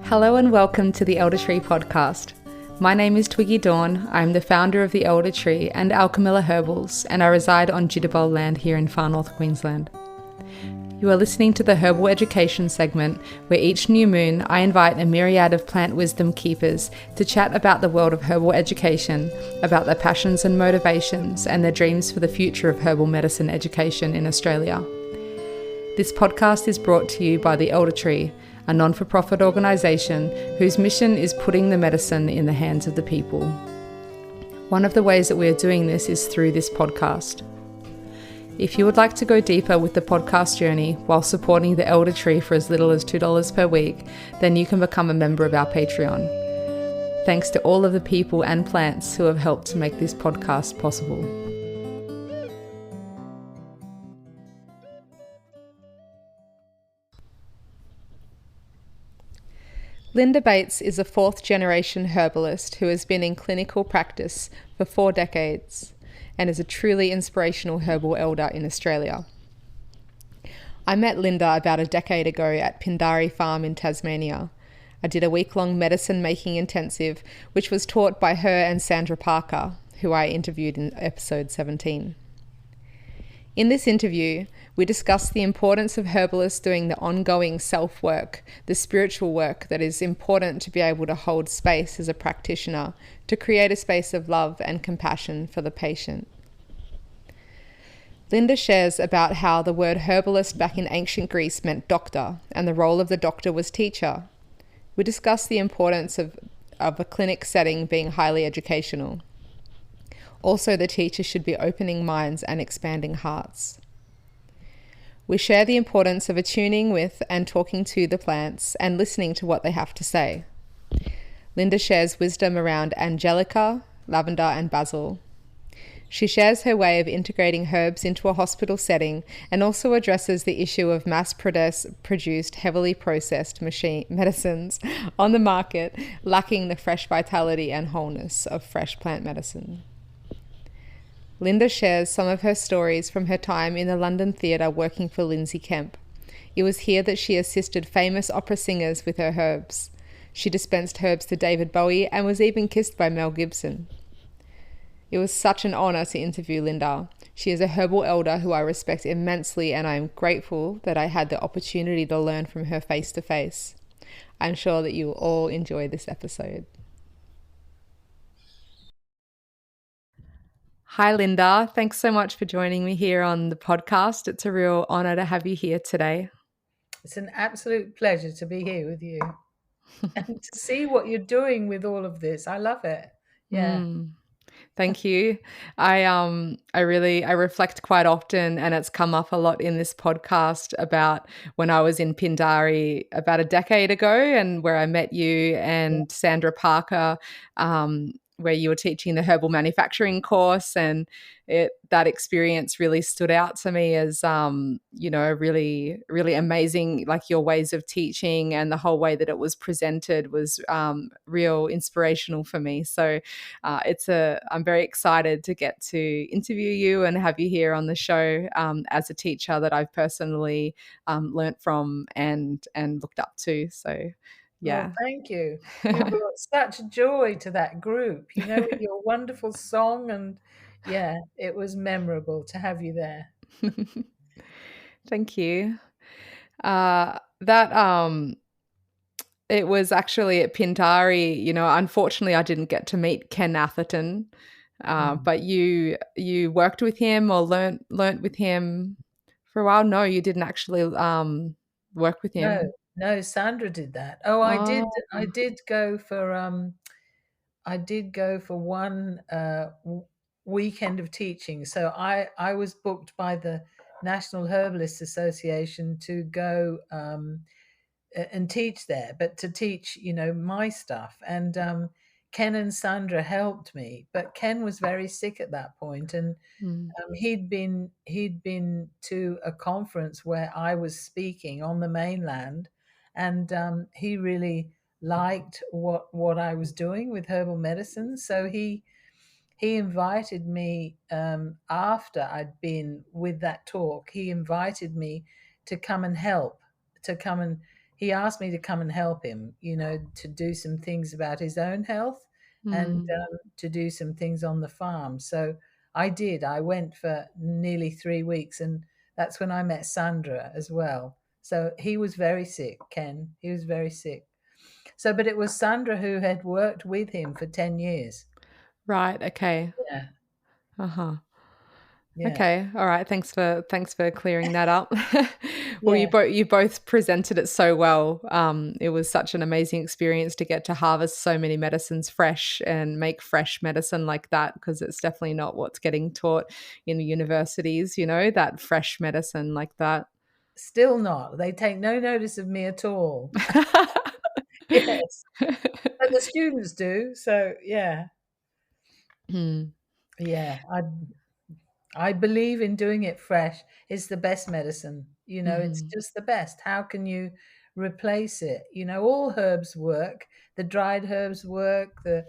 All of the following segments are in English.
Hello and welcome to the Elder Tree podcast. My name is Twiggy Dawn. I'm the founder of the Elder Tree and Alchemilla Herbals, and I reside on Jitterbug land here in far north Queensland. You are listening to the Herbal Education segment, where each new moon I invite a myriad of plant wisdom keepers to chat about the world of herbal education, about their passions and motivations, and their dreams for the future of herbal medicine education in Australia. This podcast is brought to you by the Elder Tree, a non-for-profit organisation whose mission is putting the medicine in the hands of the people. One of the ways that we are doing this is through this podcast. If you would like to go deeper with the podcast journey while supporting the Elder Tree for as little as $2 per week, then you can become a member of our Patreon. Thanks to all of the people and plants who have helped to make this podcast possible. Linda Bates is a fourth-generation herbalist who has been in clinical practice for 4 decades and is a truly inspirational herbal elder in Australia. I met Linda about a decade ago at Pindari farm in Tasmania. I did a week-long medicine-making intensive, which was taught by her and Sandra Parker, who I interviewed in episode 17. In this interview, we discussed the importance of herbalists doing the ongoing self-work, the spiritual work that is important to be able to hold space as a practitioner, to create a space of love and compassion for the patient. Linda shares about how the word herbalist back in ancient Greece meant doctor, and the role of the doctor was teacher. We discussed the importance of a clinic setting being highly educational. Also, the teacher should be opening minds and expanding hearts. We share the importance of attuning with and talking to the plants and listening to what they have to say. Linda shares wisdom around angelica, lavender, and basil. She shares her way of integrating herbs into a hospital setting and also addresses the issue of mass-produced, heavily processed medicines on the market, lacking the fresh vitality and wholeness of fresh plant medicine. Linda shares some of her stories from her time in the London Theatre working for Lindsay Kemp. It was here that she assisted famous opera singers with her herbs. She dispensed herbs to David Bowie and was even kissed by Mel Gibson. It was such an honour to interview Linda. She is a herbal elder who I respect immensely, and I am grateful that I had the opportunity to learn from her face to face. I'm sure that you will all enjoy this episode. Hi, Linda. Thanks so much for joining me here on the podcast. It's a real honour to have you here today. It's an absolute pleasure to be here with you and to see what you're doing with all of this. I love it. Yeah. Thank you. I reflect quite often, and it's come up a lot in this podcast about when I was in Pindari about a decade ago, and where I met you and Sandra Parker, where you were teaching the herbal manufacturing course, and that experience really stood out to me as really, really amazing. Like your ways of teaching and the whole way that it was presented was real inspirational for me. So I'm very excited to get to interview you and have you here on the show as a teacher that I've personally learnt from and looked up to. So yeah. Well, thank you. You brought such joy to that group, with your wonderful song. And yeah, it was memorable to have you there. Thank you. It was actually at Pindari, unfortunately I didn't get to meet Ken Atherton, but you worked with him or learnt with him for a while. No, you didn't actually work with him. No, Sandra did that. Oh, I did. Oh. I did go for. I did go for one weekend of teaching. So I was booked by the National Herbalist Association to go and teach there, but to teach, my stuff. And Ken and Sandra helped me, but Ken was very sick at that point, and he'd been to a conference where I was speaking on the mainland, and he really liked what I was doing with herbal medicine. So he invited me after I'd been with that talk. He invited me to come and help, to come and he asked me to come and help him, to do some things about his own health and Mm. to do some things on the farm. So I did. I went for nearly 3 weeks, and that's when I met Sandra as well. So he was very sick, Ken. He was very sick. So, but it was Sandra who had worked with him for 10 years. Right. Okay. Yeah. Uh-huh. Yeah. Okay. All right. Thanks for clearing that up. Well, Yeah. you both presented it so well. It was such an amazing experience to get to harvest so many medicines fresh and make fresh medicine like that, because it's definitely not what's getting taught in the universities, that fresh medicine like that. Still not. They take no notice of me at all. Yes. But the students do. So, yeah. Hmm. Yeah. I believe in doing it fresh. It's the best medicine. It's Mhm. just the best. How can you replace it? All herbs work. The dried herbs work. The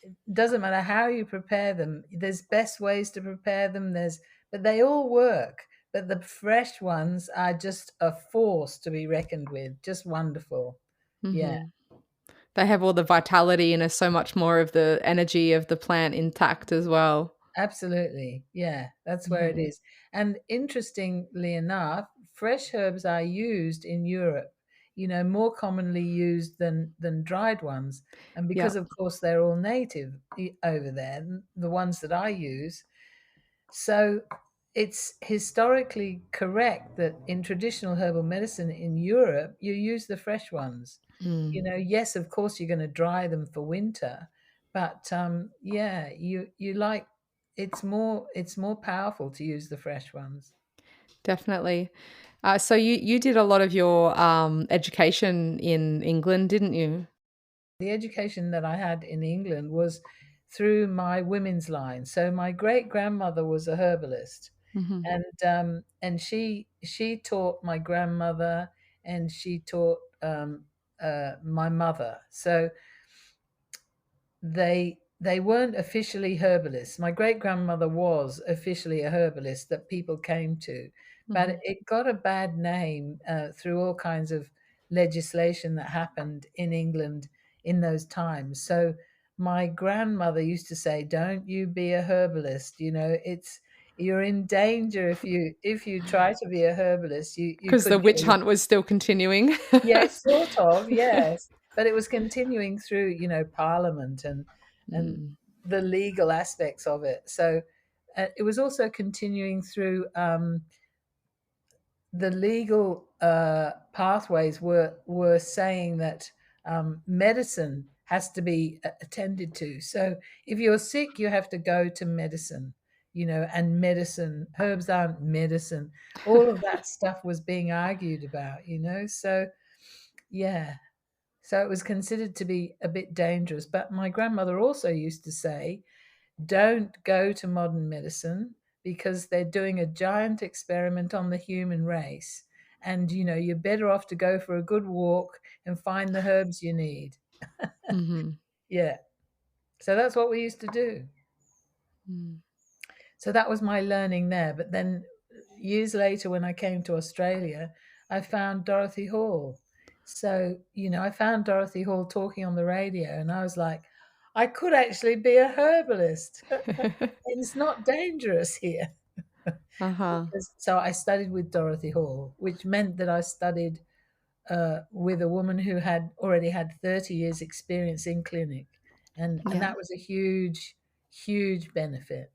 It doesn't matter how you prepare them. There's best ways to prepare them. But they all work. But the fresh ones are just a force to be reckoned with. Just wonderful. Yeah. Mhm. They have all the vitality and are so much more of the energy of the plant intact as well. Absolutely. Yeah, that's where it Mhm. is. And interestingly enough, fresh herbs are used in Europe, more commonly used than dried ones. And Yeah. because of course they're all native over there, the ones that I use. So it's historically correct that in traditional herbal medicine in Europe, you use the fresh ones. Mm. Yes, of course you're going to dry them for winter, but yeah, you like it's more powerful to use the fresh ones. Definitely. So you did a lot of your education in England, didn't you? The education that I had in England was through my women's line. So my great grandmother was a herbalist, Mhm. and she taught my grandmother, and she taught my mother. So they weren't officially herbalists. My great grandmother was officially a herbalist that people came to, but Mhm. it got a bad name through all kinds of legislation that happened in England in those times. So my grandmother used to say, "Don't you be a herbalist. You're in danger if you try to be a herbalist. You Because could the witch go." hunt was still continuing. Yes, sort of, yes. But it was continuing through, Parliament and Mm. the legal aspects of it. So it was also continuing through the legal pathways were saying that medicine has to be attended to. So if you're sick, you have to go to medicine, and medicine, herbs aren't medicine. All of that stuff was being argued about. So yeah. So it was considered to be a bit dangerous. But my grandmother also used to say, don't go to modern medicine because they're doing a giant experiment on the human race. And, you're better off to go for a good walk and find the herbs you need. Mhm. Yeah. So that's what we used to do. Mm. So that was my learning there. But then years later, when I came to Australia, I found Dorothy Hall. So, I found Dorothy Hall talking on the radio, and I was like, I could actually be a herbalist. It's not dangerous here. Uh-huh. So I studied with Dorothy Hall, which meant that I studied with a woman who had already had 30 years experience in clinic. And Yeah. that was a huge, huge benefit.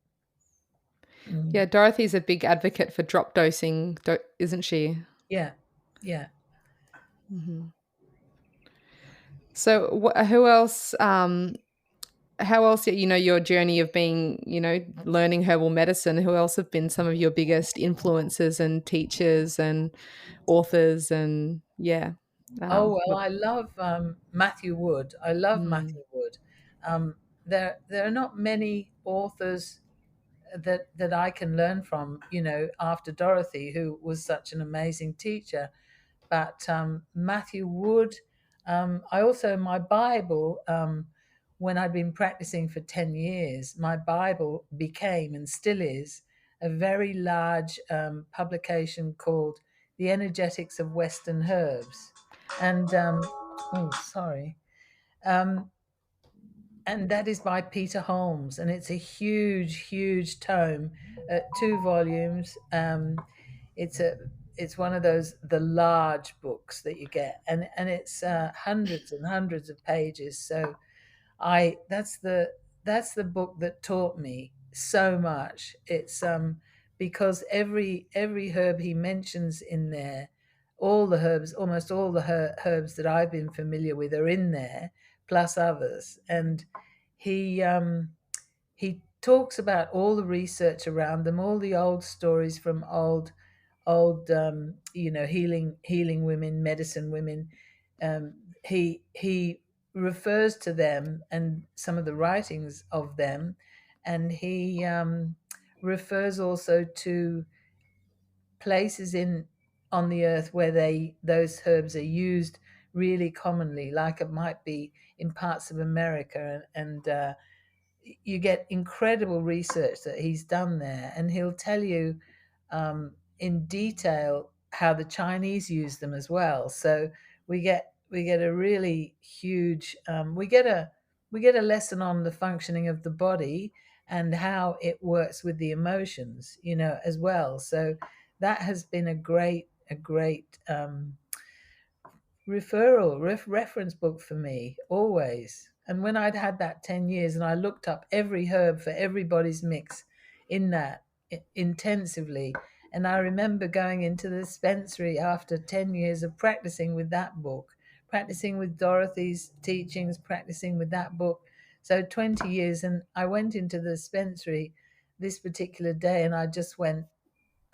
Mm. Yeah, Dorothy's a big advocate for drop dosing, isn't she? Yeah. Yeah. Mhm. So who else how else, your journey of being, learning herbal medicine, who else have been some of your biggest influences and teachers and authors and yeah. Oh, well, What I love Matthew Wood. I love mm, Matthew Wood. Um, there are not many authors that I can learn from, after Dorothy, who was such an amazing teacher. But Matthew Wood, I also, my Bible, when I'd been practicing for 10 years, my Bible became and still is a very large publication called the energetics of Western herbs. And oh, sorry. Um, and that is by Peter Holmes, and it's a huge, huge tome, 2 volumes. It's a it's one of those the large books that you get, and it's hundreds and hundreds of pages. So I that's the book that taught me so much. It's because every herb he mentions in there, all the herbs, almost all the herbs that I've been familiar with are in there, plus others. And he he talks about all the research around them, all the old stories from old healing women, medicine women. He refers to them and some of the writings of them, and he refers also to places in on the earth where those herbs are used really commonly, like it might be in parts of America, and you get incredible research that he's done there, and he'll tell you in detail how the Chinese use them as well. So we get a really huge we get a lesson on the functioning of the body and how it works with the emotions, as well. So that has been a great reference book for me always. And when I'd had that 10 years and I looked up every herb for everybody's mix in that intensively, and I remember going into the dispensary after 10 years of practicing with that book, practicing with Dorothy's teachings, practicing with that book. So 20 years, and I went into the dispensary this particular day and I just went,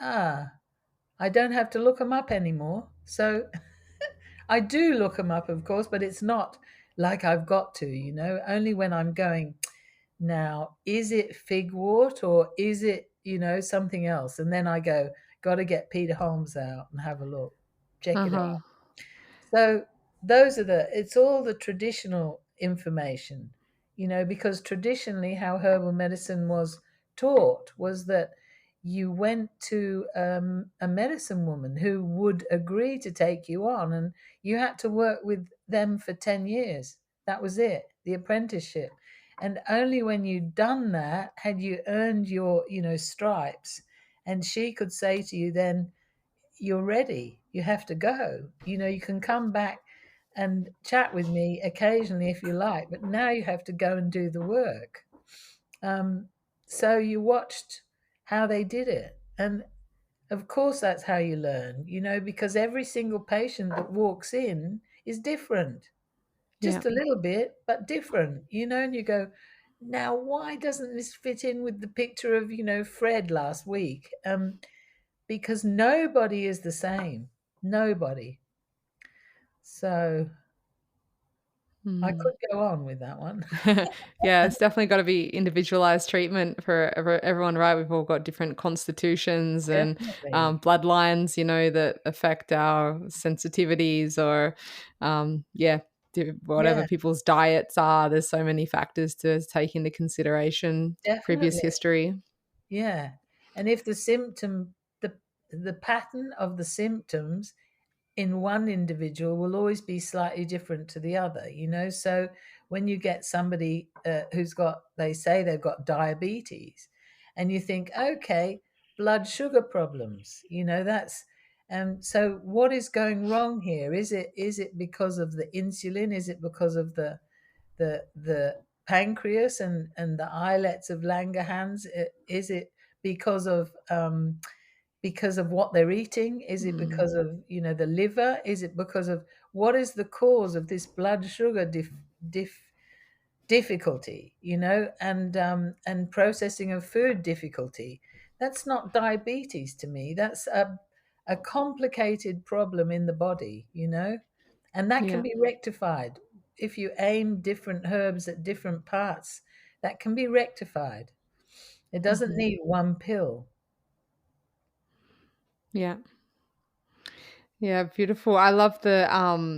ah, I don't have to look them up anymore. So I do look them up, of course, but it's not like I've got to, only when I'm going, now, is it figwort or is it, something else? And then I go, got to get Peter Holmes out and have a look, check it Uh-huh. out. So it's all the traditional information, because traditionally how herbal medicine was taught was that you went to a medicine woman who would agree to take you on, and you had to work with them for 10 years. That was it, the apprenticeship. And only when you'd done that had you earned your, stripes. And she could say to you then, you're ready. You have to go. You can come back and chat with me occasionally if you like, but now you have to go and do the work. Um, so you watched how they did it. And of course, that's how you learn, because every single patient that walks in is different, Yeah. just a little bit, but different, and you go, now, why doesn't this fit in with the picture of, Fred last week? Because nobody is the same. Nobody. So I Mm. could go on with that one. Yeah, it's definitely got to be individualized treatment for everyone, right? We've all got different constitutions and Definitely. bloodlines, that affect our sensitivities or, yeah, whatever Yeah, people's diets are. There's so many factors to take into consideration, previous definitely. history. Yeah. And if the pattern of the symptoms in one individual will always be slightly different to the other, so when you get somebody who's got, they say they've got diabetes, and you think, okay, blood sugar problems, that's so what is going wrong here? Is it because of the insulin? Is it because of the pancreas and the islets of Langerhans? Is it because of what they're eating? Is it Mm. because of, the liver? Is it because of, what is the cause of this blood sugar dif- difficulty, and processing of food difficulty? That's not diabetes to me. That's a complicated problem in the body, and that can Yeah. be rectified if you aim different herbs at different parts. That can be rectified. It doesn't Mhm. need one pill. Yeah. Yeah, beautiful. I love the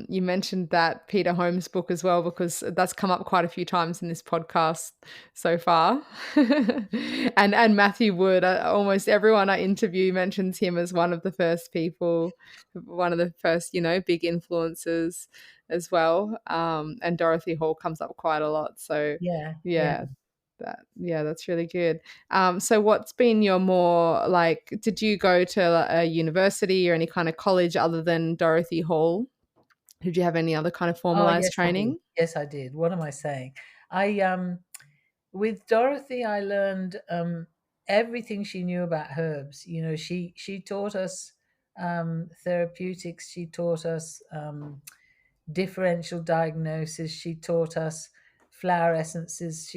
you mentioned that Peter Holmes book as well because that's come up quite a few times in this podcast so far. And Matthew Wood, almost everyone I interview mentions him as one of the first people, one of the first, big influences as well. And Dorothy Hall comes up quite a lot. So Yeah, yeah. yeah, that's really good. So what's been your more like, did you go to a university or any kind of college other than Dorothy Hall? Did you have any other kind of Oh, formalized yes, I did. training? Yes, I did. What am I saying? I with Dorothy, I learned everything she knew about herbs. She taught us therapeutics. She taught us differential diagnosis. She taught us flower essences.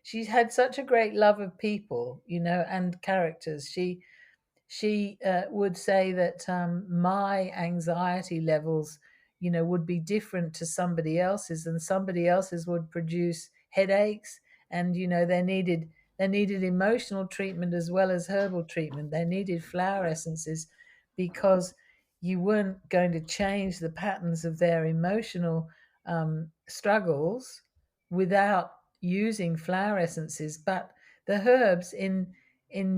She had such a great love of people, and characters. She would say that my anxiety levels, would be different to somebody else's, and somebody else's would produce headaches, and they needed emotional treatment as well as herbal treatment. They needed flower essences because you weren't going to change the patterns of their emotional struggles without using flower essences. But the herbs in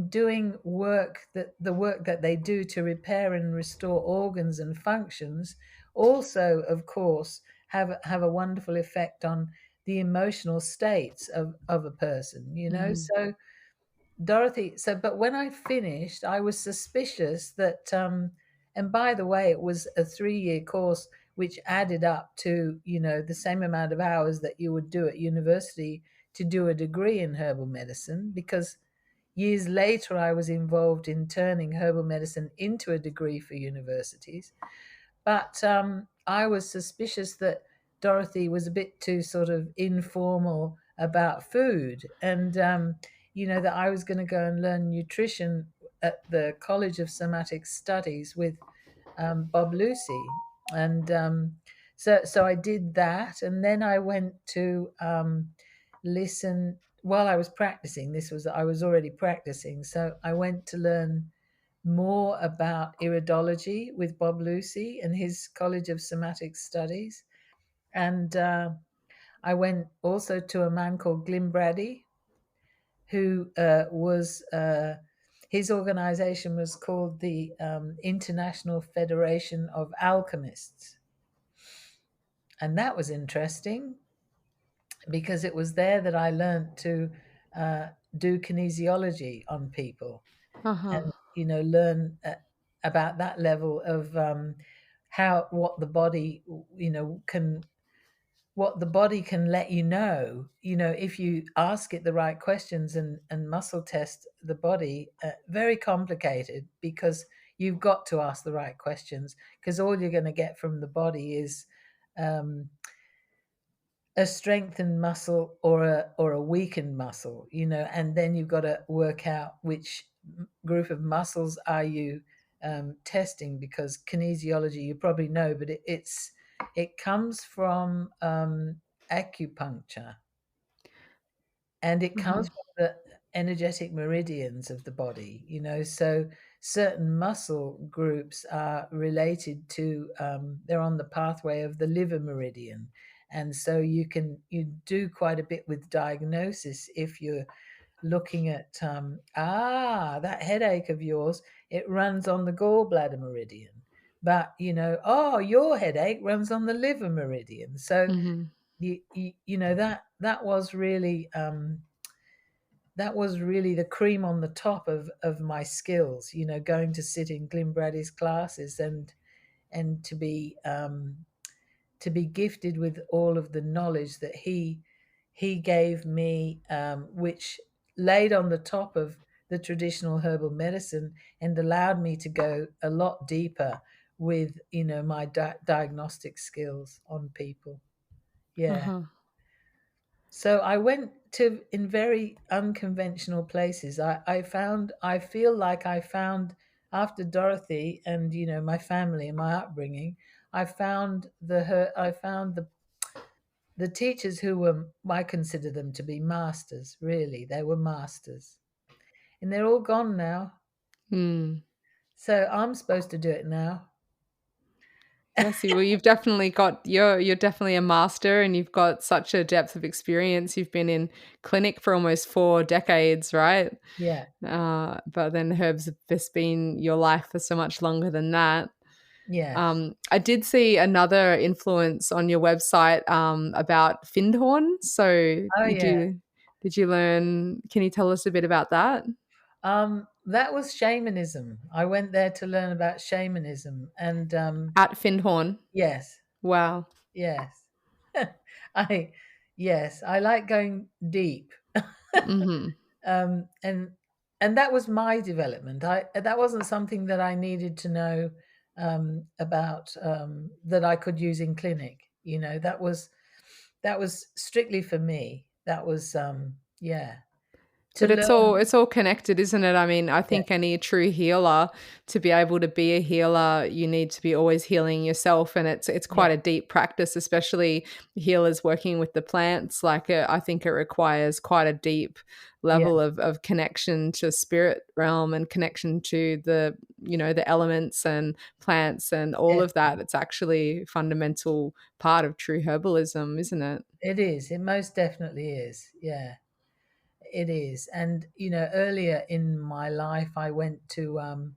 doing the work that they do to repair and restore organs and functions also, of course, have a wonderful effect on the emotional states of a person, Mhm. so Dorothy, but when I finished, I was suspicious that, and by the way, it was a 3-year course, which added up to, the same amount of hours that you would do at university to do a degree in herbal medicine. Because years later, I was involved in turning herbal medicine into a degree for universities. But I was suspicious that Dorothy was a bit too sort of informal about food, and that I was going to go and learn nutrition at the College of Somatic Studies with Bob Lucy, and so I did that, and then I went to listen while I was practicing. I was already practicing, so I went to learn more about iridology with Bob Lucy and his College of Somatic Studies. And I went also to a man called Glyn Brady, who his organization was called the International Federation of Alchemists. And that was interesting because it was there that I learned to do kinesiology on people, Uh-huh. and learn about that level of how what the body can let if you ask it the right questions, and muscle test the body. Very complicated because you've got to ask the right questions, because all you're going to get from the body is um, a strengthened muscle or a weakened muscle, and then you've got to work out which group of muscles are you testing, because kinesiology, you probably know, but it comes from acupuncture, and it comes Uh-huh. from the energetic meridians of the body, so certain muscle groups are related to they're on the pathway of the liver meridian, and so you do quite a bit with diagnosis if you're looking at that headache of yours, it runs on the gallbladder meridian, but your headache runs on the liver meridian. So Mhm. that was really the cream on the top of my skills, going to sit in Glyn Brady's classes, and to be gifted with all of the knowledge that he gave me, which laid on the top of the traditional herbal medicine and allowed me to go a lot deeper with my diagnostic skills on people. Yeah. Uh-huh. So I went to in very unconventional places. I feel like I found, after Dorothy and my family and my upbringing, I found the teachers who were, I consider them to be masters. Really, they were masters, and they're all gone now. Mm. So I'm supposed to do it now. Bless you. Well, you're definitely a master, and you've got such a depth of experience. You've been in clinic for almost 4 decades, right? Yeah. But then herbs have just been your life for so much longer than that. Yes. I did see another influence on your website about Findhorn. So Oh, yeah. did you learn? Can you tell us a bit about that? That was shamanism. I went there to learn about shamanism, and At Findhorn. yes, Wow. yes, I yes, I like going deep. Mm-hmm. um, and and that was my development. I That wasn't something that I needed to know about, that I could use in clinic. That was strictly for me. That was yeah, to But learn. it's all connected, isn't it? I mean, I Yeah, think any true healer, to be able to be a healer, you need to be always healing yourself, and it's yeah, quite a deep practice, especially healers working with the plants. Like I think it requires quite a deep yeah, level of connection to spirit realm and connection to the the elements and plants and all of definitely. that. It's actually a fundamental part of true herbalism, isn't it? It is. It most definitely is. Yeah, it is. And earlier in my life, I went to an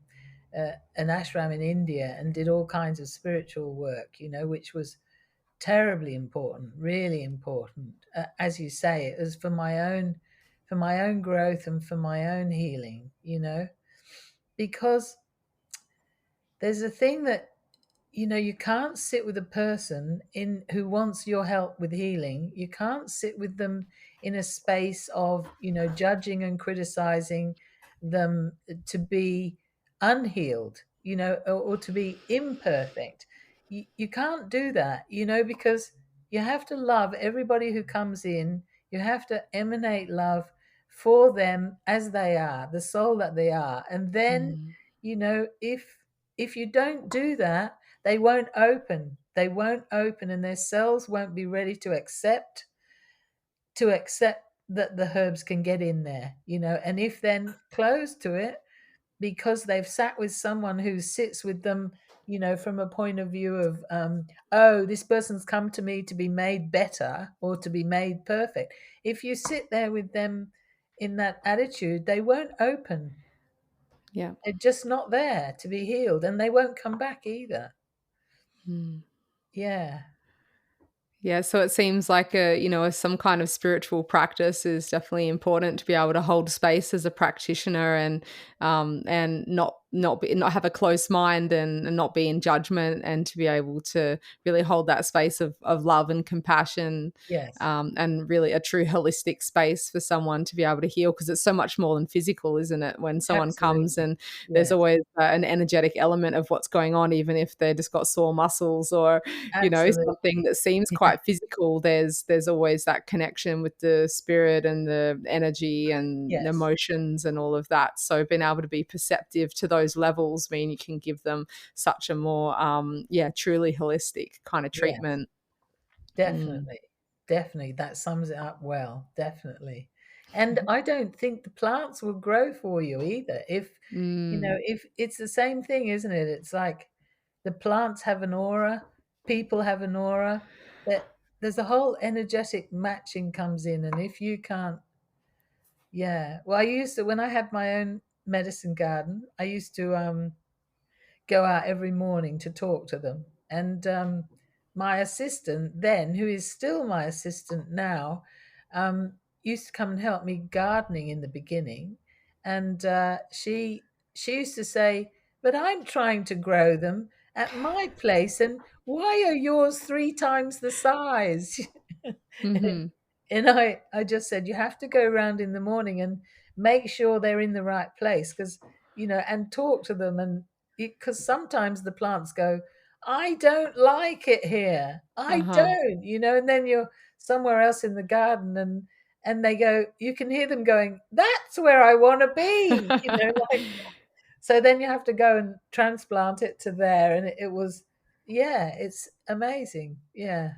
ashram in India and did all kinds of spiritual work. Which was terribly important, really important. As you say, it was for my own growth and for my own healing. Because there's a thing that you can't sit with a person in who wants your help with healing. You can't sit with them in a space of judging and criticizing them to be unhealed, or to be imperfect. You can't do that, because you have to love everybody who comes in. You have to emanate love for them as they are, the soul that they are. And then, Mm. if you don't do that, they won't open. They won't open, and their cells won't be ready to accept that the herbs can get in there. And if then closed to it, because they've sat with someone who sits with them, from a point of view of, oh, this person's come to me to be made better or to be made perfect. If you sit there with them in that attitude, they won't open. Yeah. They're just not there to be healed, and they won't come back either. Mm. Yeah. Yeah, so it seems like some kind of spiritual practice is definitely important to be able to hold space as a practitioner and not have a close mind and not be in judgment, and to be able to really hold that space of love and compassion, Yes. and really a true holistic space for someone to be able to heal, because it's so much more than physical, isn't it? When someone comes, Absolutely. and there's Yes. always an energetic element of what's going on, even if they just got sore muscles or Absolutely. something that seems quite physical. There's always that connection with the spirit and the energy and Yes. emotions and all of that. So being able to be perceptive to those levels mean you can give them such a more truly holistic kind of Yes. treatment. Mm. Definitely. Definitely. That sums it up well. Definitely. And I don't think the plants will grow for you either. Mm. If it's the same thing, isn't it? It's like the plants have an aura, people have an aura, that there's a whole energetic matching comes in. And if you can't, yeah. Well, I used to, when I had my own medicine garden, I used to go out every morning to talk to them. And my assistant then, who is still my assistant now, um, used to come and help me gardening in the beginning. And she used to say, "But I'm trying to grow them at my place, and why are yours 3 times the size?" Mhm. And I just said, you have to go around in the morning and make sure they're in the right place, because, and talk to them. And because sometimes the plants go, "I don't like it here. I Uh-huh. don't," and then you're somewhere else in the garden, and they go, you can hear them going, "That's where I want to be," like, so then you have to go and transplant it to there. And yeah, it's amazing. Yeah.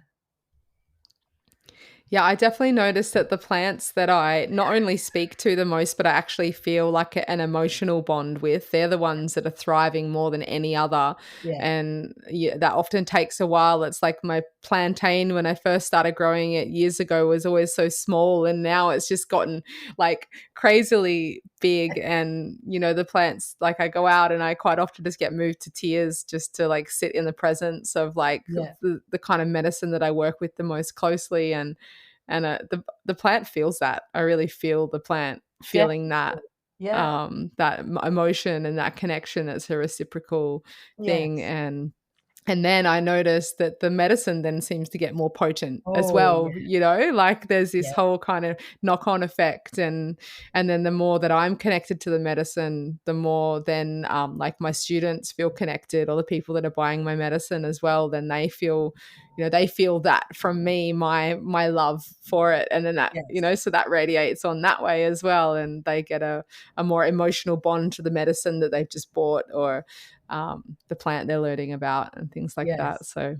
Yeah, I definitely noticed that the plants that I not only speak to the most, but I actually feel like an emotional bond with, they're the ones that are thriving more than any other. Yeah, And yeah, that often takes a while. It's like my plantain when I first started growing it years ago was always so small, and now it's just gotten like crazily big. And the plants, like I go out and I quite often just get moved to tears just to like sit in the presence of like yeah, the kind of medicine that I work with the most closely. And the plant feels that. I really feel the plant feeling that, definitely. Yeah, emotion and that connection. That's a reciprocal thing. yes. And then I noticed that the medicine then seems to get more potent as Oh, yeah, well, like there's this yeah, whole kind of knock-on effect. And then the more that I'm connected to the medicine, the more then like my students feel connected, or the people that are buying my medicine as well, then they feel that from me, my love for it. And then that, yes, so that radiates on that way as well, and they get a more emotional bond to the medicine that they've just bought, or the plant they're learning about, and things like that. yes. So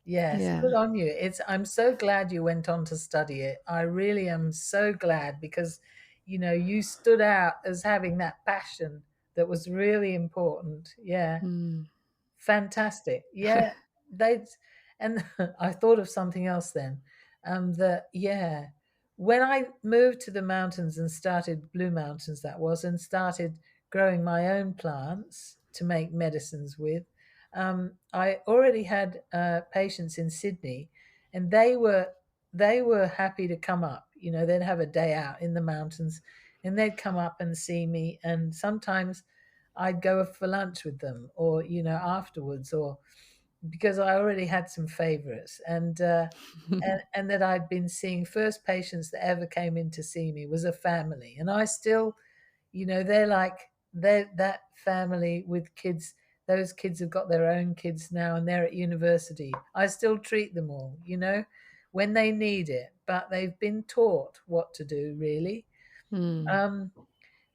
Yes, yeah. good on you. I'm so glad you went on to study it. I really am so glad because, you stood out as having that passion that was really important. Yeah. Mm. Fantastic. Yeah, they and I thought of something else then. That yeah, when I moved to the mountains and started Blue Mountains, that was, and started growing my own plants to make medicines with, I already had patients in Sydney, and they were happy to come up. They'd have a day out in the mountains, and they'd come up and see me, and sometimes I'd go for lunch with them, or afterwards, or because I already had some favorites, and that I'd been seeing first patients that ever came in to see me was a family, and I still, they're that family with kids. Those kids have got their own kids now, and they're at university. I still treat them all, when they need it, but they've been taught what to do, really. Mm. Um,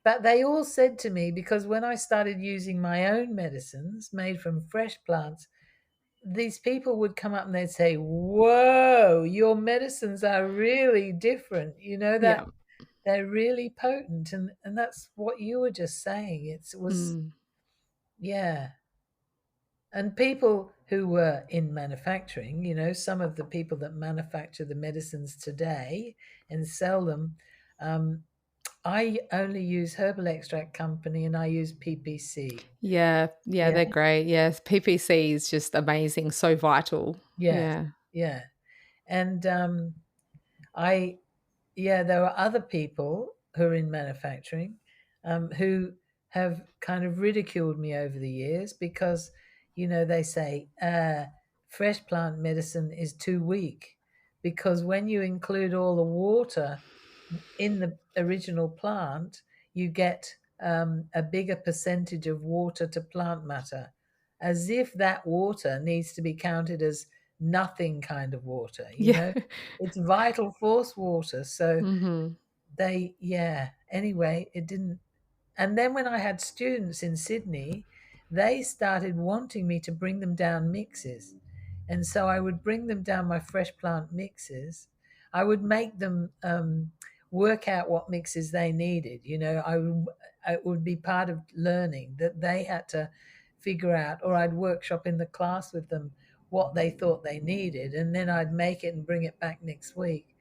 but they all said to me, because when I started using my own medicines made from fresh plants, these people would come up and they'd say, "Whoa, your medicines are really different. That Yeah. they're really potent." And that's what you were just saying. It was, Mm. yeah. And people who were in manufacturing, some of the people that manufacture the medicines today and sell them, um, I only use Herbal Extract Company, and I use PPC. Yeah, yeah, Yeah. they're great. Yes, PPC is just amazing, so vital. Yes. Yeah. Yeah. And I, yeah, there are other people who are in manufacturing, who have kind of ridiculed me over the years because, they say fresh plant medicine is too weak because when you include all the water in the original plant, you get a bigger percentage of water to plant matter, as if that water needs to be counted as nothing kind of water, Yeah. It's vital force water. So Mhm. yeah, anyway, it didn't. And then when I had students in Sydney, they started wanting me to bring them down mixes. And so I would bring them down my fresh plant mixes. I would make them work out what mixes they needed. It would be part of learning that they had to figure out, or I'd workshop in the class with them what they thought they needed. And then I'd make it and bring it back next week.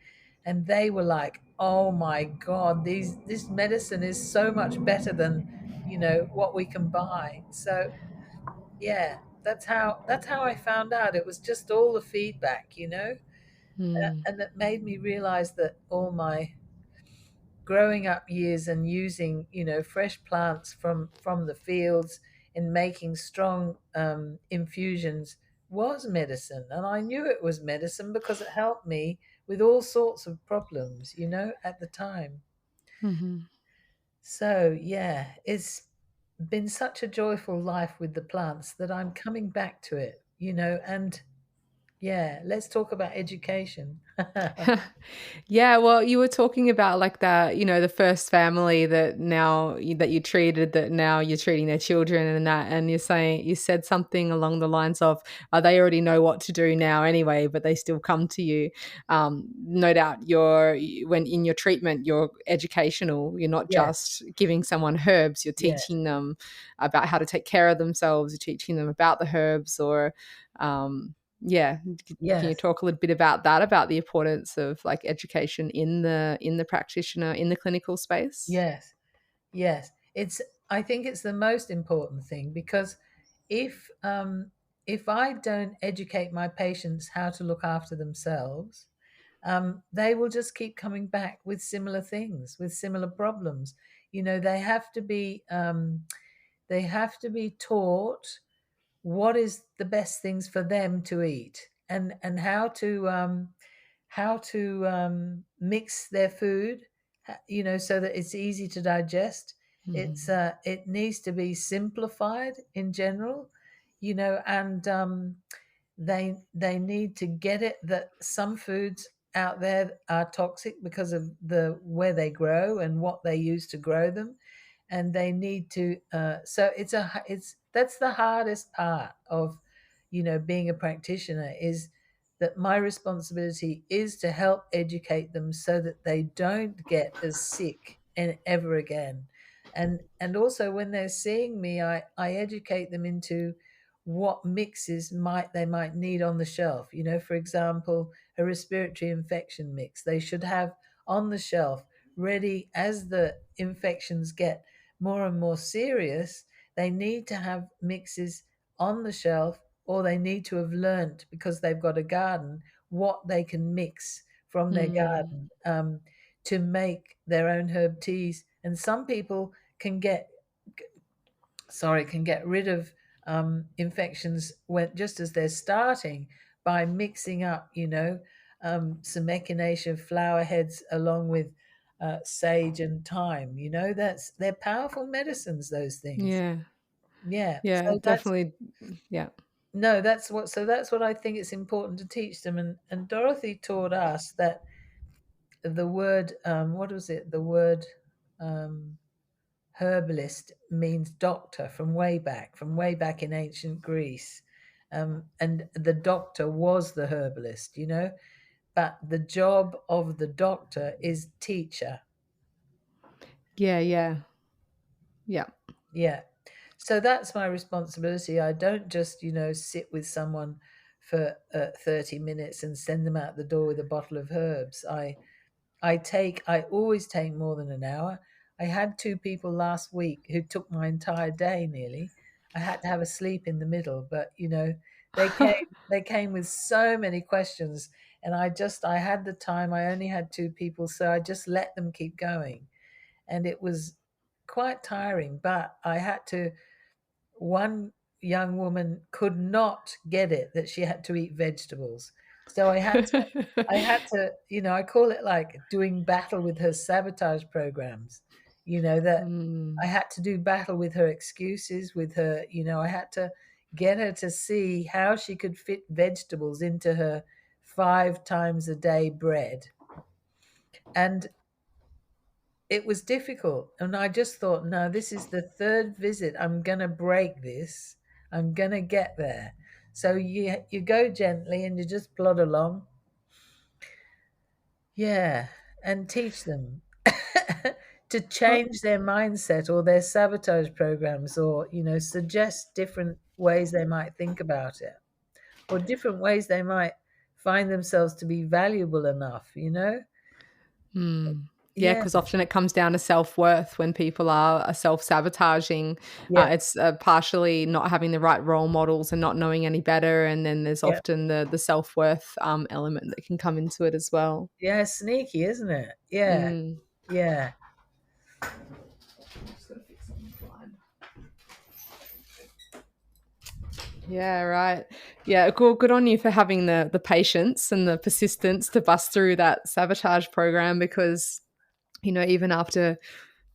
And they were like, "Oh my God, this medicine is so much better than what we can buy." So yeah, that's how I found out. It was just all the feedback, Mm. and that made me realize that all my growing up years and using fresh plants from the fields and making strong infusions was medicine, and I knew it was medicine because it helped me with all sorts of problems, at the time. Mhm. So yeah, it's been such a joyful life with the plants that I'm coming back to it, and Yeah, let's talk about education. Yeah, well, you were talking about like that, the first family that that you treated, that now you're treating their children and that, and you said something along the lines of, they already know what to do now anyway, but they still come to you. No doubt when in your treatment, you're educational. You're not Yes, just giving someone herbs, you're yes, teaching them about how to take care of themselves, you're teaching them about the herbs or, yeah. Can you yes, talk a little bit about that, about the importance of like education in the practitioner, in the clinical space? yes, yes. I think it's the most important thing, because if if I don't educate my patients how to look after themselves, they will just keep coming back with similar things, with similar problems. They have to be taught what is the best things for them to eat, and how to mix their food, so that it's easy to digest. Mhm. It needs to be simplified in general, and they need to get it that some foods out there are toxic because of the where they grow and what they use to grow them, and they need to so it's that's the hardest part of being a practitioner, is that my responsibility is to help educate them so that they don't get as sick and ever again. And also, when they're seeing me, I educate them into what mixes they might need on the shelf. For example, a respiratory infection mix they should have on the shelf, ready as the infections get more and more serious. They need to have mixes on the shelf, or they need to have learnt, because they've got a garden, what they can mix from their Mm. garden, to make their own herb teas. And some people can get rid of infections when just as they're starting, by mixing up, some echinacea flower heads along with sage and thyme. They're powerful medicines, those things. Yeah. Yeah. Yeah, So that's definitely. Yeah. no, that's what I think it's important to teach them. And Dorothy taught us that the word, what was it? The word um, herbalist means doctor, from way back in ancient Greece. And the doctor was the herbalist, but the job of the doctor is teacher. Yeah, yeah. Yeah. Yeah. So that's my responsibility. I don't just, sit with someone for 30 minutes and send them out the door with a bottle of herbs. I always take more than an hour. I had two people last week who took my entire day nearly. I had to have a sleep in the middle, but they came with so many questions, and I had the time. I only had two people, so I just let them keep going. And it was quite tiring, but I had to one young woman could not get it that she had to eat vegetables. So I call it like doing battle with her sabotage programs, that I Mm. had to do battle with her excuses, with her, I had to get her to see how she could fit vegetables into her 5 times a day bread. And it was difficult. And I just thought, no, this is the third visit. I'm going to break this. I'm going to get there. So you go gently and you just plod along. Yeah. And teach them to Oh, change their mindset or their sabotage programs, or, suggest different ways they might think about it, or different ways they might find themselves to be valuable enough. mm. Yeah, Yeah. because often it comes down to self-worth when people are self-sabotaging. Yeah. It's partially not having the right role models and not knowing any better, and then there's Yeah. often the self-worth, element that can come into it as well. Yeah. Sneaky, isn't it? Yeah. Mm. Yeah. Yeah, right. Yeah, good on you for having the patience and the persistence to bust through that sabotage program because, even after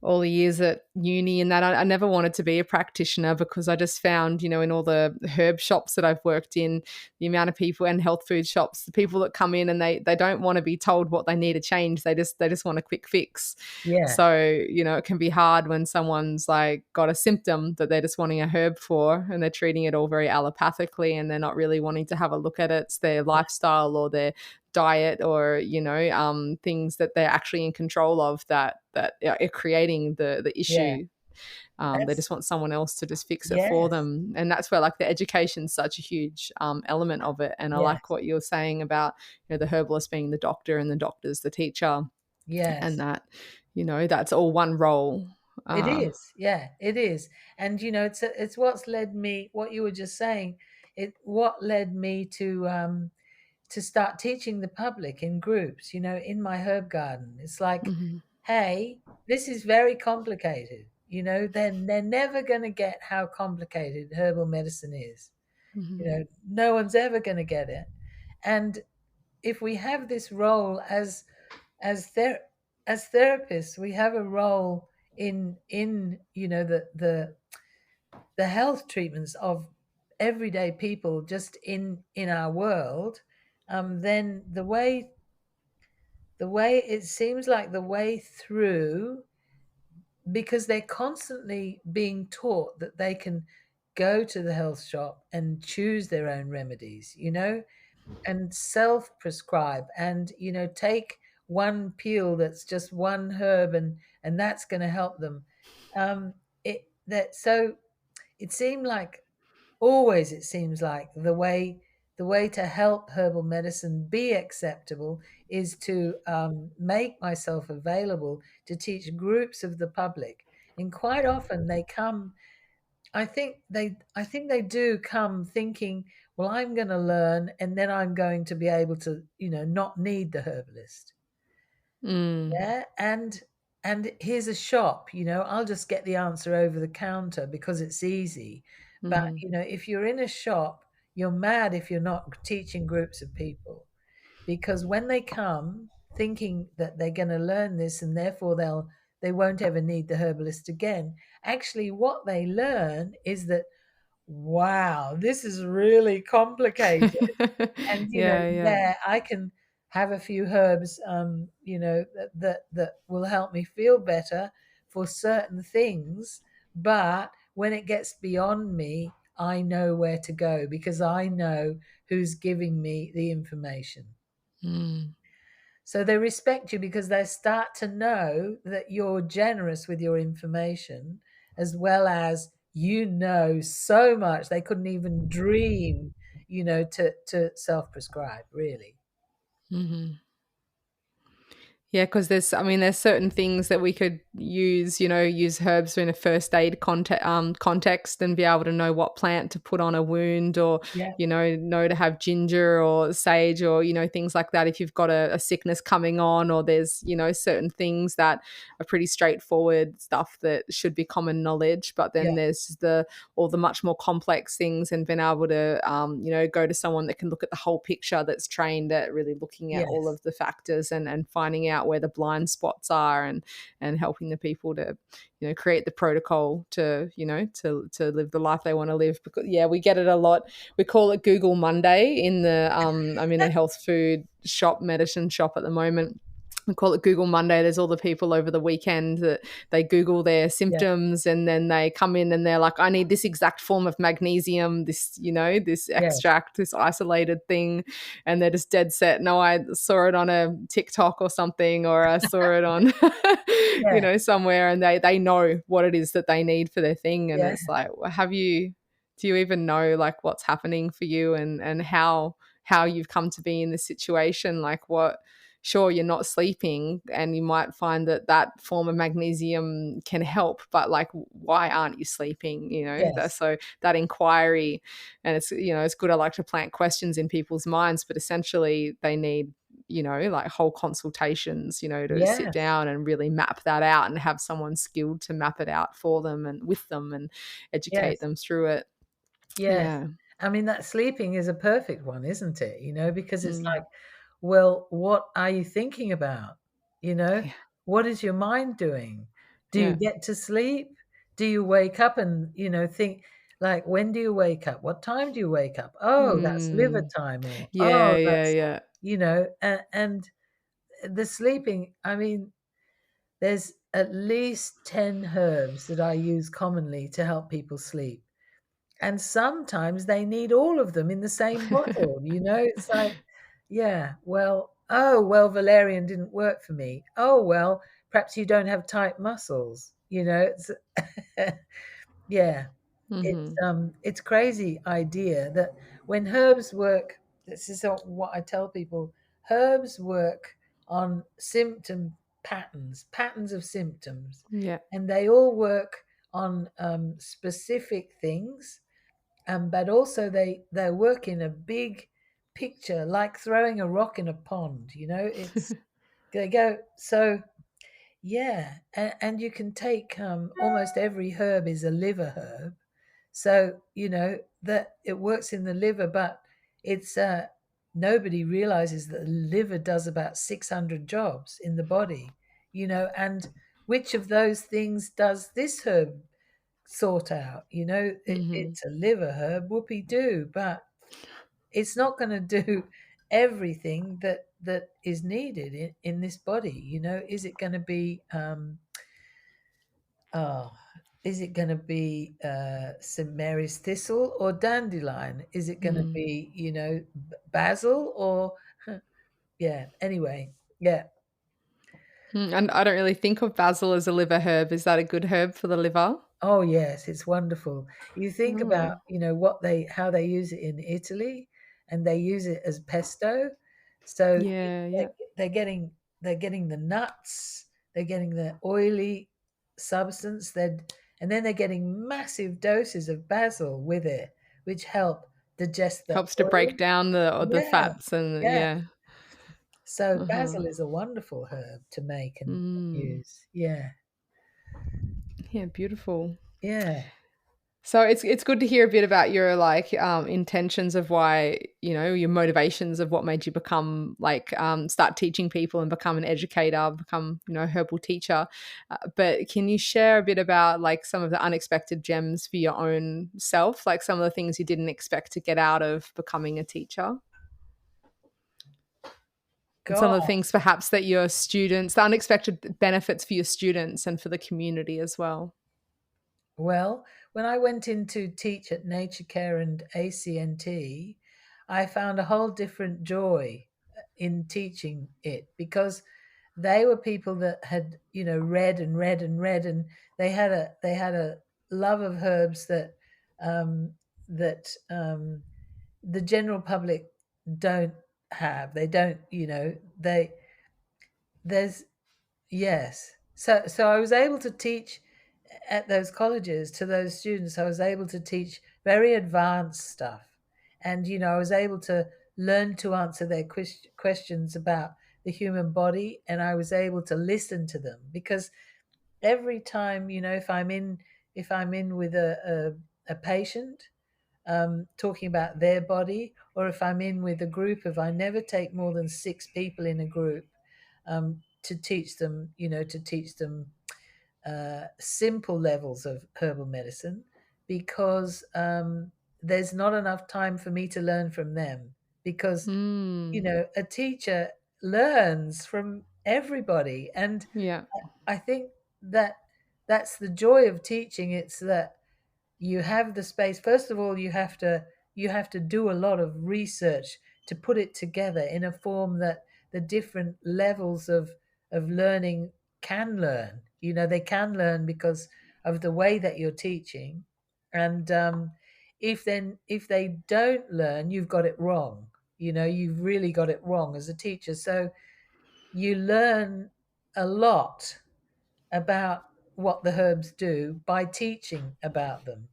all the years at uni and that, I never wanted to be a practitioner because I just found, in all the herb shops that I've worked in, the amount of people and health food shops, the people that come in and they don't want to be told what they need to change. They just want a quick fix. Yeah, So, it can be hard when someone's like got a symptom that they're just wanting a herb for and they're treating it all very allopathically and they're not really wanting to have a look at it. It's their lifestyle or their diet or things that they're actually in control of that are creating the yeah. issue. They That's just want someone else to just fix it for yes, them, and that's where like the education's such a huge element of it. And I like yes, what you're saying about the herbalist being the doctor and the doctor's the teacher, and yes. that's all one role. It uh is. Yeah, it is. And it's what's led me. What you were just saying. What led me to start teaching the public in groups. In my herb garden. It's like, mhm, hey, this is very complicated. They're never going to get how complicated herbal medicine is. mhm, No one's ever going to get it. And if we have this role as ther- as therapists, we have a role in the health treatments of everyday people just in our world. Then the way it seems like the way through, because they're constantly being taught that they can go to the health shop and choose their own remedies, and self-prescribe, and take one peel that's just one herb, and that's going to help them. It seemed like always it seems like the way to help herbal medicine be acceptable is to make myself available to teach groups of the public. And quite often they come, I think they do come thinking, well, I'm going to learn and then I'm going to be able to, not need the herbalist. mm, Yeah, and here's a shop, I'll just get the answer over the counter because it's easy. But, mhm, if you're in a shop, you're mad if you're not teaching groups of people, because when they come thinking that they're going to learn this and therefore they won't ever need the herbalist again, actually what they learn is that, wow, this is really complicated. And yeah, yeah. there I can have a few herbs, that will help me feel better for certain things. But when it gets beyond me, I know where to go because I know who's giving me the information. Mm. So they respect you because they start to know that you're generous with your information, as well as so much they couldn't even dream, to self-prescribe, really. Mhm. Yeah, because there's certain things that we could use, use herbs in a first aid context and be able to know what plant to put on a wound or, Yeah. know to have ginger or sage or, things like that if you've got a sickness coming on or there's, certain things that are pretty straightforward stuff that should be common knowledge. But Yeah. then there's all the much more complex things and being able to, go to someone that can look at the whole picture that's trained at really looking at all Yes. of the factors and finding out where the blind spots are and helping the people to create the protocol to to live the life they want to live. Because yeah, we get it a lot. We call it Google Monday in the I'm in a health food shop, medicine shop at the moment. We call it Google Monday. There's all the people over the weekend that they Google their Yeah. symptoms and then they come in and they're like, I need this exact form of magnesium, this Yes. extract, this isolated thing. And they're just dead set. No, I saw it on a TikTok or something, or I saw it on, Yeah. somewhere and they know what it is that they need for their thing. And Yeah. it's like, do you even know like what's happening for you and how you've come to be in this situation? Like sure, you're not sleeping and you might find that form of magnesium can help, but like why aren't you sleeping? Yes. So that inquiry, and it's good. I like to plant questions in people's minds, but essentially they need like whole consultations, to sit Yes. down and really map that out and have someone skilled to map it out for them and with them and educate Yes. them through it. Yes. Yeah. I mean, that sleeping is a perfect one, isn't it? Because it's Mm. like, well, what are you thinking about? You know, Yeah. what is your mind doing? Do you Yeah. get to sleep? Do you wake up and, think, like, when do you wake up? What time do you wake up? Oh, that's liver Mm. time, or, oh, Yeah, yeah, that's, yeah. and the sleeping, I mean, there's at least 10 herbs that I use commonly to help people sleep. And sometimes they need all of them in the same bottle, It's like, yeah, well, oh, well, valerian didn't work for me. Oh, well, perhaps you don't have tight muscles, It's yeah. Mhm. It's crazy idea that when herbs work, this is what I tell people, herbs work on symptom patterns of symptoms, Yeah. and they all work on specific things, but also they work in a big picture, like throwing a rock in a pond. It's they go so. Yeah, and you can take almost every herb is a liver herb, so that it works in the liver, but it's nobody realizes that the liver does about 600 jobs in the body, and which of those things does this herb sort out? Mhm. It's a liver herb, whoopee do, but it's not going to do everything that is needed in this body. Is it going to be oh, is it going to be St Mary's thistle or dandelion? Is it going to Mm. be basil or yeah? Anyway, yeah. And I don't really think of basil as a liver herb. Is that a good herb for the liver? Oh yes, it's wonderful. You think about Oh. how they use it in Italy, and they use it as pesto. So Yeah, they're, yeah. they're getting they're getting the nuts, they're getting the oily substance, and then they're getting massive doses of basil with it, which help digest the Helps to break oil. down the Yeah, fats and yeah. yeah. So Uh-huh. basil is a wonderful herb to make and Mm. use. Yeah, Yeah, beautiful. yeah. So it's good to hear a bit about your like intentions of why, your motivations of what made you become like start teaching people and become an educator, become, herbal teacher. But can you share a bit about like some of the unexpected gems for your own self, like some of the things you didn't expect to get out of becoming a teacher? And some of the God. things perhaps that your students, the unexpected benefits for your students and for the community as well. Well, when I went in to teach at Nature Care and ACNT, I found a whole different joy in teaching it, because they were people that had, read and read and read, and they had a love of herbs that the general public don't have. They don't, there's yes. So I was able to teach at those colleges to those students. I was able to teach very advanced stuff. And, I was able to learn to answer their questions about the human body. And I was able to listen to them, because every time, if I'm in with a patient, talking about their body, or if I'm in with a group of, I never take more than 6 people in a group, to teach them, simple levels of herbal medicine, because there's not enough time for me to learn from them, because Mm. a teacher learns from everybody, and Yeah. I think that that's the joy of teaching. It's that you have the space. First of all, you have to do a lot of research to put it together in a form that the different levels of learning can learn. They can learn because of the way that you're teaching. And if they don't learn, you've got it wrong. You've really got it wrong as a teacher. So you learn a lot about what the herbs do by teaching about them,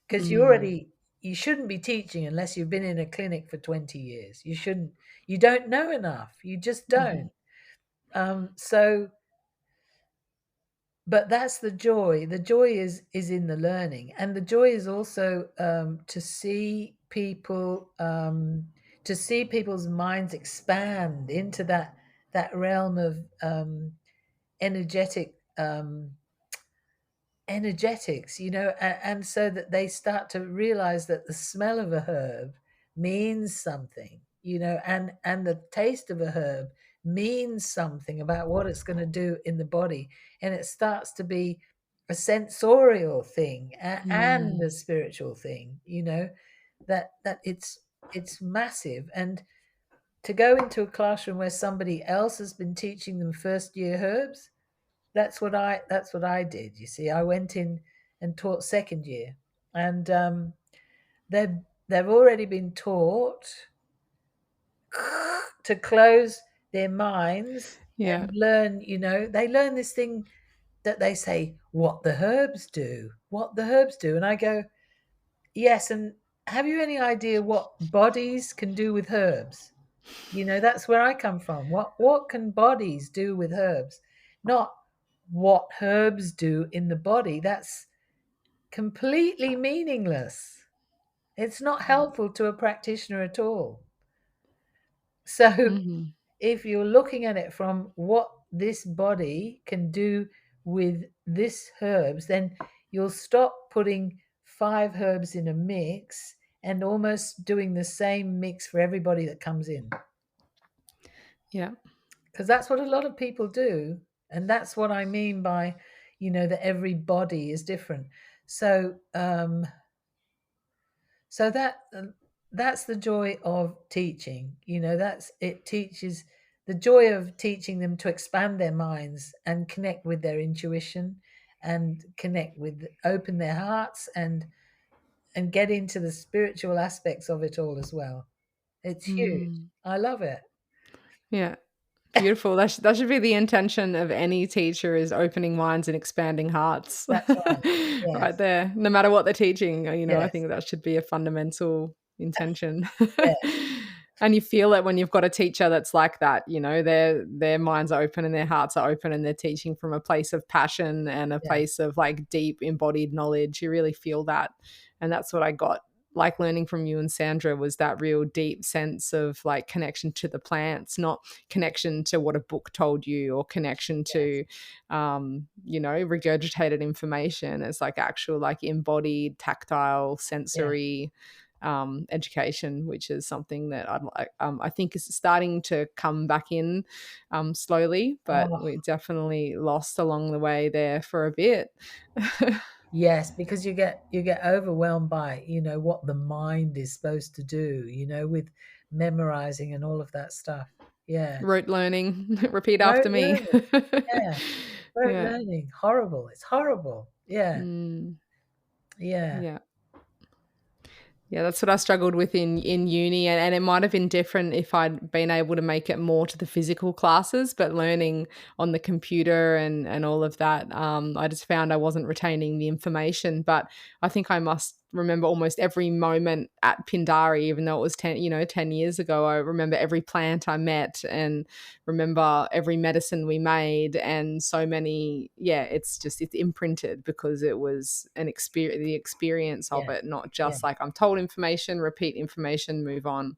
because Mm. you shouldn't be teaching unless you've been in a clinic for 20 years. You don't know enough, you just Mhm. don't. So but that's the joy is in the learning, and the joy is also to see people's minds expand into that realm of energetic, energetics, and so that they start to realize that the smell of a herb means something, and the taste of a herb means something about what it's going to do in the body, and it starts to be a sensorial thing and a Mm. spiritual thing, that it's massive. And to go into a classroom where somebody else has been teaching them first year herbs, that's what I did. You see, I went in and taught second year, and they've they've already been taught to close their minds Yeah. and learn. They learn this thing that they say, what the herbs do, what the herbs do, and I go, yes. And have you any idea what bodies can do with herbs? That's where I come from. What can bodies do with herbs? Not what herbs do in the body. That's completely meaningless. It's not helpful to a practitioner at all. So Mm-hmm. if you're looking at it from what this body can do with this herbs, then you'll stop putting 5 herbs in a mix and almost doing the same mix for everybody that comes in. Yeah. Because that's what a lot of people do, and that's what I mean by that every body is different. So so that that's the joy of teaching. That's it. Teaches the joy of teaching them to expand their minds and connect with their intuition, and connect with, open their hearts, and get into the spiritual aspects of it all as well. It's huge. Mm. I love it. Yeah. Beautiful. That should be the intention of any teacher, is opening minds and expanding hearts. That's right. Right Yes. there. No matter what they're teaching, I Yes. think that should be a fundamental intention. Yes. And you feel it when you've got a teacher that's like that, their minds are open and their hearts are open, and they're teaching from a place of passion and a Yeah. place of like deep embodied knowledge. You really feel that. And that's what I got, like learning from you and Sandra, was that real deep sense of like connection to the plants, not connection to what a book told you, or connection Yes. to regurgitated information. It's like actual, like embodied, tactile, Yeah. sensory education, which is something that I think is starting to come back in slowly, but Oh, we definitely lost along the way there for a bit. yes, because you get overwhelmed by, what the mind is supposed to do, with memorizing and all of that stuff. Yeah. Rote learning. Repeat Rote after me. learning. Yeah. Rote Yeah. learning. Horrible. It's horrible. Yeah. Mm, Yeah. yeah. Yeah, that's what I struggled with in uni, and it might have been different if I'd been able to make it more to the physical classes, but learning on the computer and all of that, I just found I wasn't retaining the information. But I think I must remember almost every moment at Pindari, even though it was 10 years ago. I remember every plant I met, and remember every medicine we made, and so many. Yeah, it's imprinted because it was an experience, the experience of Yeah. it, not Yeah. just like I'm told information, repeat information, move on.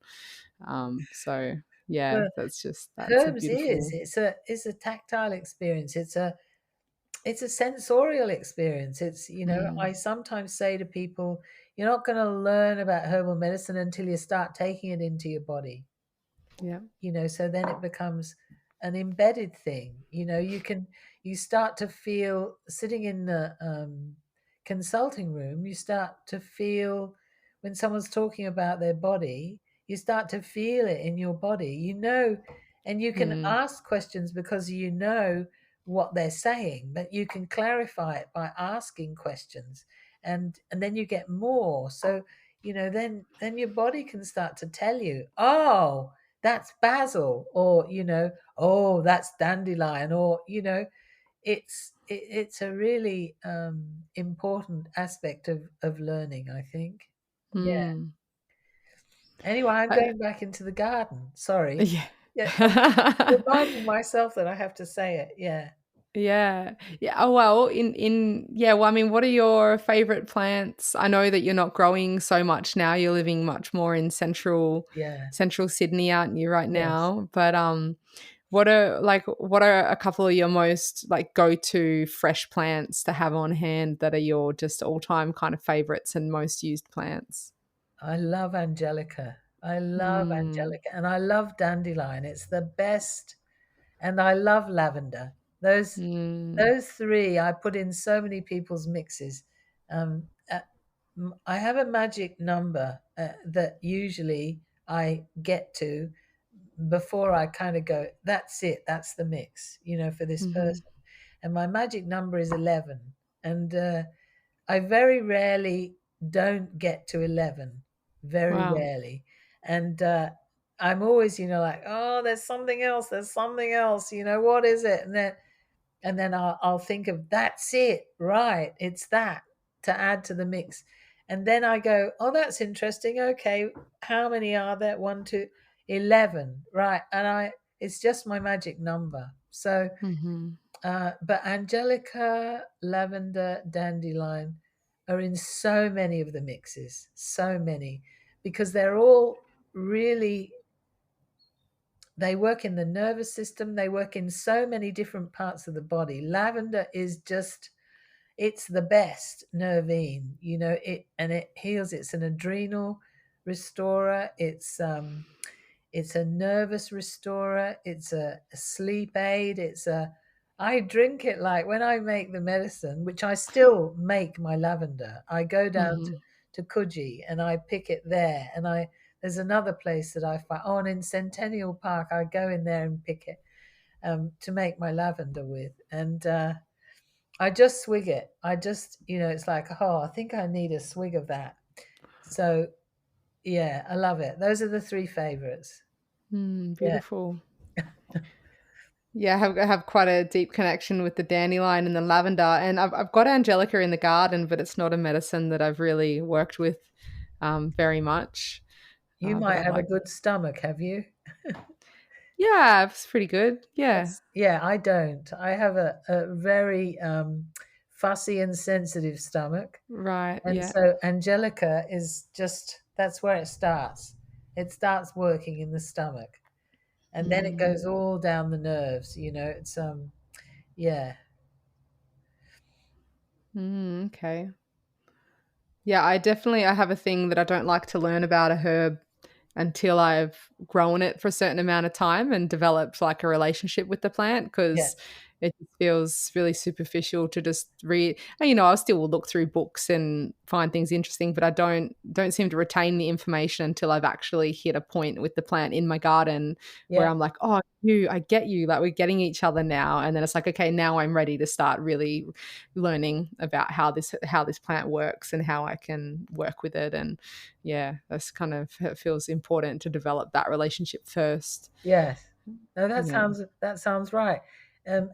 So yeah, Well, that's a herbs is beautiful. it's a tactile experience. It's a sensorial experience. I Mm, sometimes say to people, you're not going to learn about herbal medicine until you start taking it into your body. yeah. So then it becomes an embedded thing. You start to feel, sitting in the consulting room, you start to feel when someone's talking about their body, you start to feel it in your body, and you can Mm, ask questions because what they're saying, but you can clarify it by asking questions, and then you get more. So then your body can start to tell you, oh, that's basil, or oh, that's dandelion, or it's a really important aspect of learning, I think. Yeah. mm. Anyway, I'm I, going back into the garden. Sorry. yeah. Yeah, I'm reminding myself that I have to say it. Yeah. Yeah. Yeah. Oh, well, yeah, well, I mean, what are your favorite plants? I know that you're not growing so much now. You're living much more in central Yeah. Sydney, aren't you, right Yes. now? But what are a couple of your most like go-to fresh plants to have on hand that are your just all-time kind of favorites and most used plants? I love Angelica. I love Mm, Angelica, and I love dandelion. It's the best, and I love lavender. Those mm, those three I put in so many people's mixes. I have a magic number that usually I get to before I kind of go, that's it, that's the mix, for this mhm. person. And my magic number is 11. And I very rarely don't get to 11, very Wow. rarely. And I'm always, like, oh, there's something else, what is it? And then I'll think of that's it, right? It's that to add to the mix. And then I go, oh, that's interesting. Okay, how many are there? 1, 2, 11, right? And it's just my magic number. So, Mhm. but Angelica, lavender, dandelion are in so many of the mixes, so many, because they're all really, they work in the nervous system, they work in so many different parts of the body. Lavender is just, it's the best nervine, it heals. It's an adrenal restorer. It's a nervous restorer. It's a sleep aid. I drink it like when I make the medicine, which I still make my lavender. I go down Mhm. to Coogee and I pick it there. And there's another place that I find, oh, and in Centennial Park, I go in there and pick it to make my lavender with. And I just swig it. I just, it's like, oh, I think I need a swig of that. So, yeah, I love it. Those are the three favorites. Mm, Yeah. beautiful. Yeah, I have quite a deep connection with the dandelion and the lavender, and I've got angelica in the garden, but it's not a medicine that I've really worked with very much. You But might I'd have a like, good stomach, have you? yeah, it's pretty good. Yeah, Yeah, I don't. I have a very fussy and sensitive stomach. right. And Yeah. so Angelica is just, that's where it starts. It starts working in the stomach. And then it Mm, goes all down the nerves, it's yeah. okay. Yeah, I have a thing that I don't like to learn about a herb until I've grown it for a certain amount of time and developed like a relationship with the plant Yeah. because it just feels really superficial to just read. And, I'll still look through books and find things interesting, but I don't seem to retain the information until I've actually hit a point with the plant in my garden where Yeah. I'm like, oh, I get you. Like we're getting each other now. And then it's like, okay, now I'm ready to start really learning about how this plant works and how I can work with it. And yeah, that's kind of it feels important to develop that relationship first. Yes. No, Yeah. that sounds right.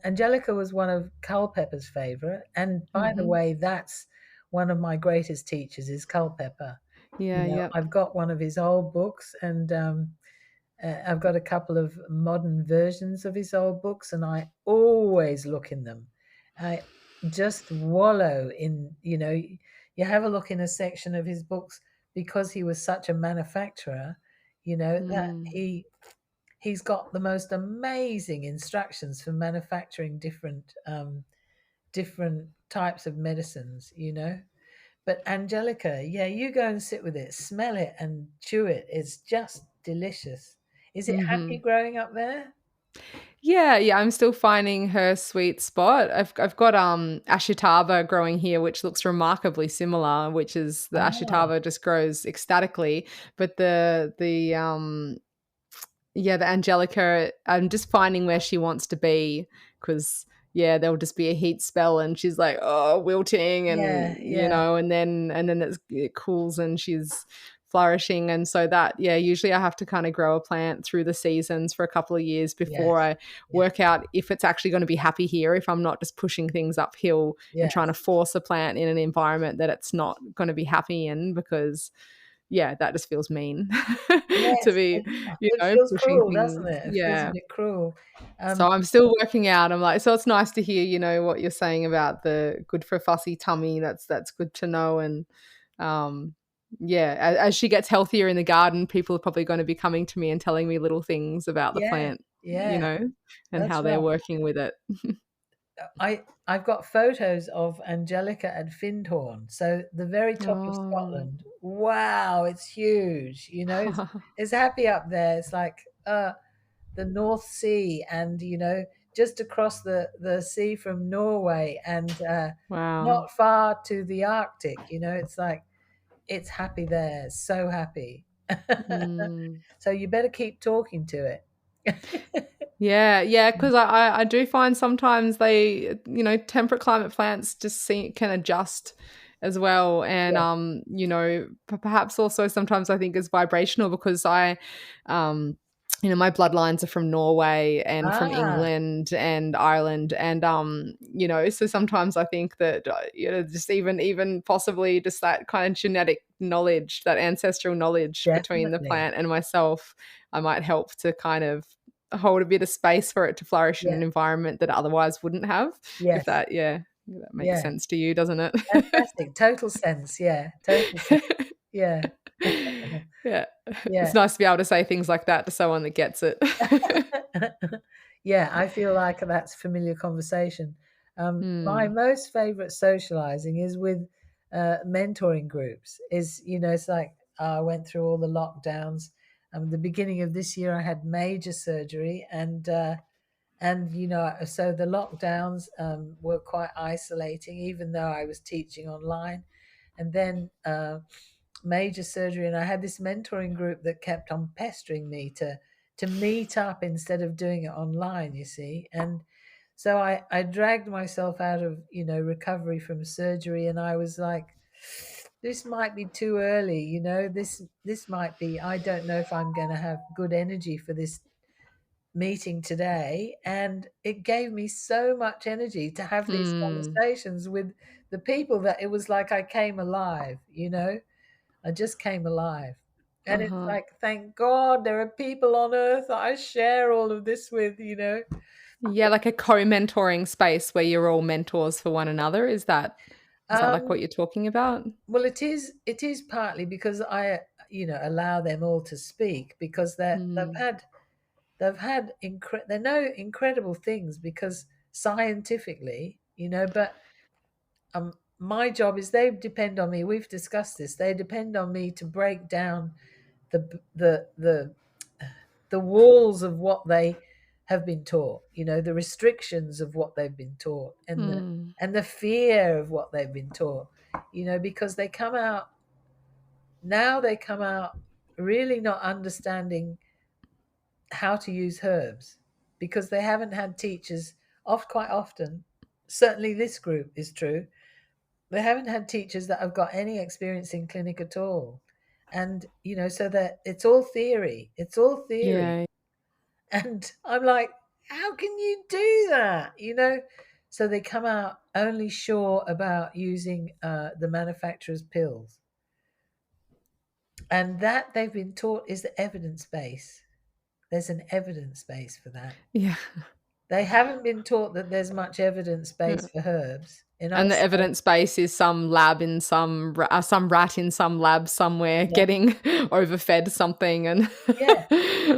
Angelica was one of Culpepper's favorite, and by the Mhm. way, that's one of my greatest teachers is Culpepper. Yeah, yep. I've got one of his old books, and I've got a couple of modern versions of his old books, and I always look in them. I just wallow in, you have a look in a section of his books because he was such a manufacturer, that Mm. he's got the most amazing instructions for manufacturing different types of medicines. But Angelica, yeah, you go and sit with it, smell it, and chew it. It's just delicious. Is it happy Mhm. growing up there? Yeah, yeah, I'm still finding her sweet spot. I've got Ashitaba growing here, which looks remarkably similar, which is the Ah, Ashitaba just grows ecstatically, but yeah, the Angelica, I'm just finding where she wants to be because yeah, there'll just be a heat spell and she's like, oh, wilting yeah, and yeah, and then it cools and she's flourishing. And so that, yeah, usually I have to kind of grow a plant through the seasons for a couple of years before yes, I yeah, work out if it's actually going to be happy here, if I'm not just pushing things uphill and trying to yes, force a plant in an environment that it's not going to be happy in because yeah, that just feels mean to yes. be, It feels pushing cruel, doesn't things. it? It feels a Yeah. bit cruel. So Um, I'm still working out. I'm like, so it's nice to hear, what you're saying about the good for a fussy tummy. That's good to know. And um, yeah, as she gets healthier in the garden, people are probably going to be coming to me and telling me little things about the yeah, plant. you Yeah, know, and that's how they're right. working with it. I've got photos of Angelica at Findhorn, so the very top of Oh. Scotland. Wow, it's huge. It's happy up there. It's like the North Sea, and just across the sea from Norway, and Wow. not far to the Arctic. It's like it's happy there, so happy. Mm. So you better keep talking to it. Yeah, yeah, 'cause I do find sometimes they, temperate climate plants just can adjust as well, and, Yeah. perhaps also sometimes I think it's vibrational because um, my bloodlines are from Norway and from Ah, England and Ireland, and, so sometimes I think that, just even possibly just that kind of genetic knowledge, that ancestral knowledge between the definitely. plant and myself, I might help to kind of hold a bit of space for it to flourish in Yeah. an environment that it otherwise wouldn't have. If Yes. that yeah, that makes Yeah. sense to you, doesn't it? Fantastic. Total sense. Yeah. Total sense. Yeah. Yeah. It's Yeah. nice to be able to say things like that to someone that gets it. Yeah, I feel like that's familiar conversation. My Hmm. most favorite socializing is with mentoring groups. It's like I went through all the lockdowns. The beginning of this year, I had major surgery, and so the lockdowns were quite isolating, even though I was teaching online. And then major surgery, and I had this mentoring group that kept on pestering me to meet up instead of doing it online, you see. And so I dragged myself out of recovery from surgery, and I was like, this might be too early, this might be, I don't know if I'm going to have good energy for this meeting today. And it gave me so much energy to have these Hmm. conversations with the people, that it was like I came alive. I just came alive. And it's Uh-huh. like, thank God there are people on earth that I share all of this with. Yeah, like a co-mentoring space where you're all mentors for one another. Is that like what Um, you're talking about? well, it is partly because I, allow them all to speak, because Hmm. they know incredible things, because scientifically, but my job is, they depend on me. We've discussed this. They depend on me to break down the walls of what they have been taught, the restrictions of what they've been taught, and the Hmm. and the fear of what they've been taught, because they come out really not understanding how to use herbs, because they haven't had teachers. Quite often, certainly this group is true, they haven't had teachers that have got any experience in clinic at all. And so that it's all theory. Yeah. And I'm like, how can you do that? So they come out only sure about using the manufacturer's pills, and that they've been taught is the evidence base. There's an evidence base for that. Yeah. They haven't been taught that there's much evidence base Yeah. for herbs. And I And the say, evidence base is some rat in some lab somewhere yeah, getting overfed something and yeah,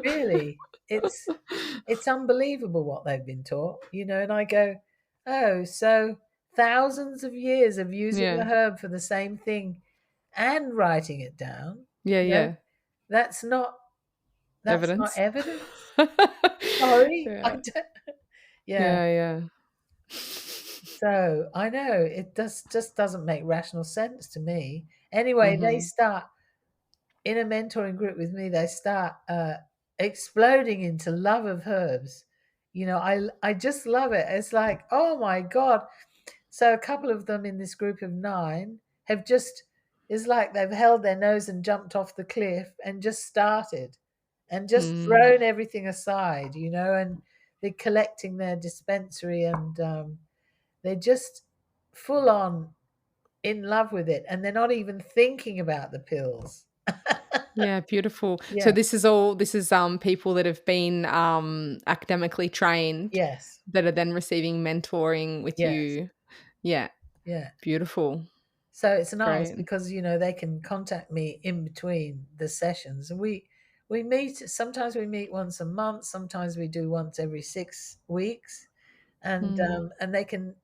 really, it's unbelievable what they've been taught. And I go, oh, so thousands of years of using a Yeah. herb for the same thing and writing it down, Yeah, you know, yeah. that's not that's not Evidence. evidence. Sorry, I Yeah. don't, yeah. Yeah, yeah. So I know it just doesn't make rational sense to me. Anyway, they Mhm. start in a mentoring group with me. They start exploding into love of herbs. I just love it. It's like, oh my god. So a couple of them in this group of 9 have just, it's like they've held their nose and jumped off the cliff and just started and just Mm. thrown everything aside, and they're collecting their dispensary, and they're just full on in love with it, and they're not even thinking about the pills. Yeah, beautiful. So Yeah. this is people that have been, academically trained Yes. that are then receiving mentoring with Yes. you. Yeah, Yeah. beautiful. So it's nice Great. because they can contact me in between the sessions, and we we meet. Sometimes we meet once a month. Sometimes we do once every 6 weeks, and they can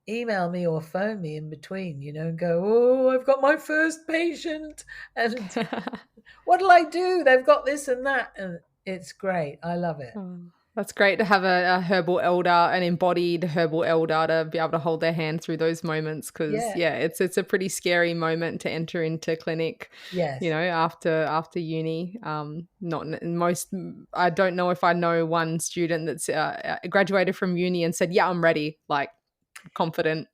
email me or phone me in between, and go, "Oh, I've got my first patient, and what'll I do? They've got this and that," and it's great. I love it. Oh, that's great to have a herbal elder, an embodied herbal elder to be able to hold their hand through those moments because, Yeah. yeah, it's a pretty scary moment to enter into clinic, Yes. after uni. Not n most I don't know if I know one student that's, graduated from uni and said, "Yeah, I'm ready," like, confident.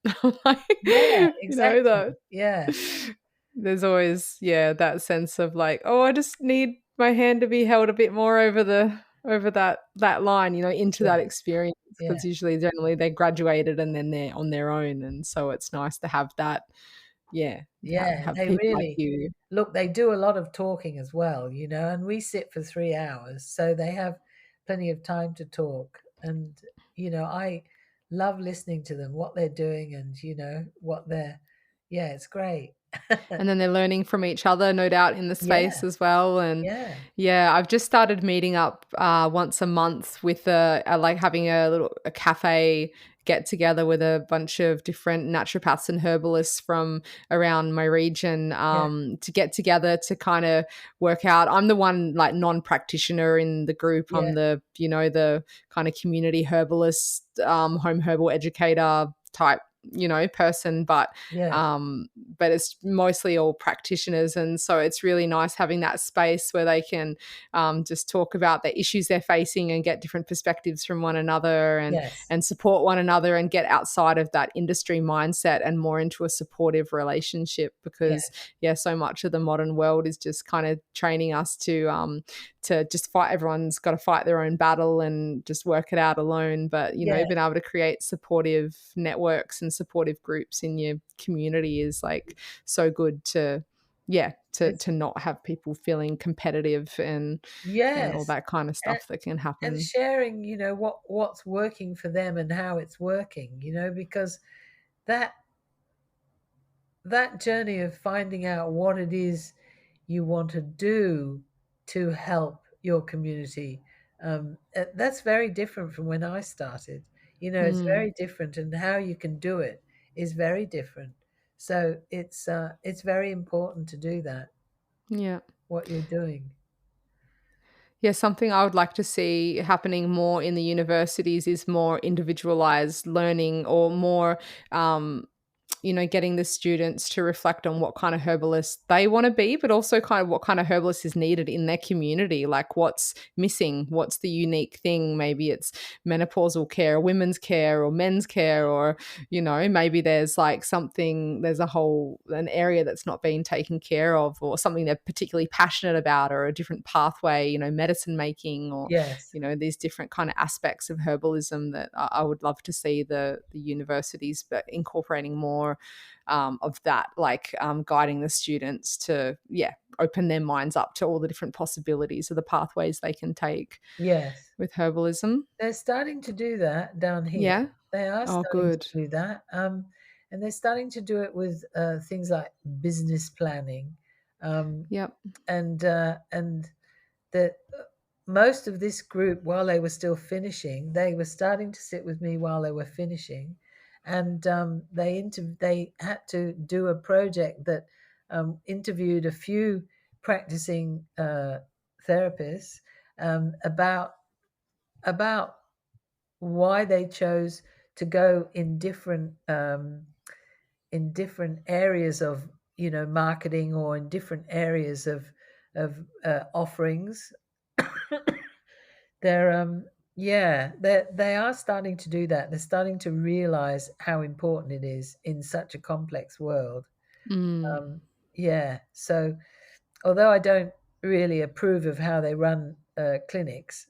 Like, Yeah. Exactly. the Yeah. there's always, yeah, that sense of like, "Oh, I just need my hand to be held a bit more over that line, into Yeah. that experience." Yeah. Because usually generally they graduated and then they're on their own, and so it's nice to have that, yeah, Yeah. have They people like really you. look. They do a lot of talking as well, and we sit for 3 hours, so they have plenty of time to talk. And I love listening to them, what they're doing, and what they're. Yeah, it's great. And then they're learning from each other, no doubt, in the space Yeah. as well. And Yeah. yeah, I've just started meeting up once a month with like having a cafe get together with a bunch of different naturopaths and herbalists from around my region Yeah. to get together to kind of work out. I'm the one like non-practitioner in the group. Yeah. I'm the kind of community herbalist, home herbal educator type person, Yeah. um but it's mostly all practitioners, and so it's really nice having that space where they can just talk about the issues they're facing and get different perspectives from one another, Yes. and support one another and get outside of that industry mindset and more into a supportive relationship, because Yes. yeah, so much of the modern world is just kind of training us to just fight. Everyone's got to fight their own battle and just work it out alone. But Yeah. being able to create supportive networks and supportive groups in your community is like so good to, yeah, to It's to not have people feeling competitive and all yes. that kind of And, stuff that can and happen. sharing, what's working for them and how it's working, because that that journey of finding out what it is you want to do to help your community, that's very different from when I started. It's Mm, very different, and how you can do it is very different. So it's very important to do that, yeah. what you're doing. Yeah, something I would like to see happening more in the universities is more individualized learning, or more um, getting the students to reflect on what kind of herbalist they want to be, but also kind of what kind of herbalist is needed in their community. Like what's missing, what's the unique thing? Maybe it's menopausal care, women's care, or men's care, or, maybe there's like something, there's an area that's not being taken care of, or something they're particularly passionate about, or a different pathway, medicine making, or, Yes. these different kind of aspects of herbalism that I would love to see the universities but incorporating more of that, like guiding the students to, yeah, open their minds up to all the different possibilities of the pathways they can take Yes. with herbalism. They're starting to do that down here. Yeah. They are Oh, starting to good. do that, and they're starting to do it with things like business planning, um, Yep. and that most of this group, while they were still finishing, they were starting to sit with me while they were finishing, and they had to do a project that interviewed a few practicing therapists about why they chose to go in different areas of marketing, or in different areas of offerings. They're yeah, they are starting to do that. They're starting to realize how important it is in such a complex world. Mm. Yeah, so although I don't really approve of how they run clinics,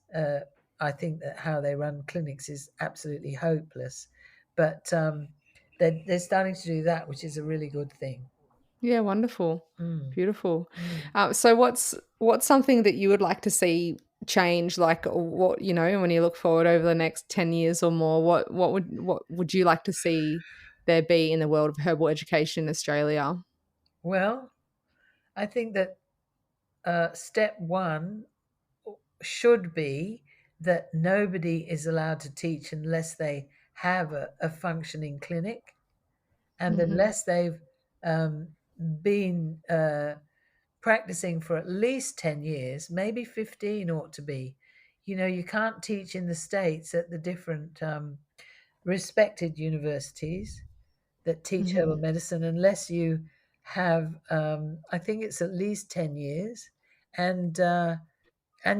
I think that how they run clinics is absolutely hopeless. But they're starting to do that, which is a really good thing. Yeah, wonderful. Mm, Beautiful. mm. So what's something that you would like to see change, like, what, when you look forward over the next 10 years or more, what would you like to see there be in the world of herbal education in Australia? Well, I think that step one should be that nobody is allowed to teach unless they have a functioning clinic, and unless they've um, been practicing for at least 10 years, maybe 15 ought to be. You can't teach in the States at the different respected universities that teach herbal medicine unless you have, I think it's at least 10 years, and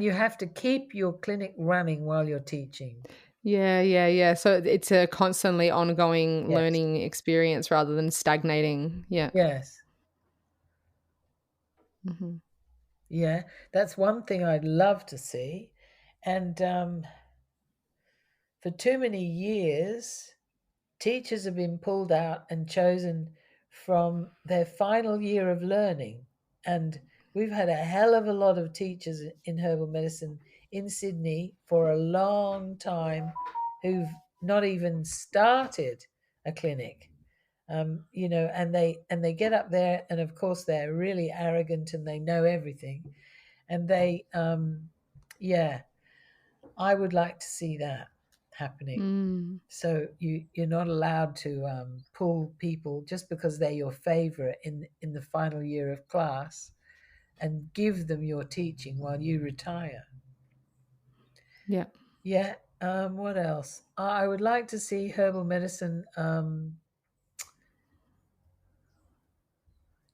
you have to keep your clinic running while you're teaching. Yeah, yeah, yeah. So it's a constantly ongoing Yes, learning experience rather than stagnating. Yeah. yes, Mhm. yeah. That's one thing I'd love to see. And for too many years, teachers have been pulled out and chosen from their final year of learning. And we've had a hell of a lot of teachers in herbal medicine in Sydney for a long time who've not even started a clinic. And they get up there, and of course they're really arrogant and they know everything. And yeah, I would like to see that happening. Mm. So you're not allowed to pull people just because they're your favorite in the final year of class and give them your teaching while you retire. Yeah. Yeah. What else? I would like to see herbal medicine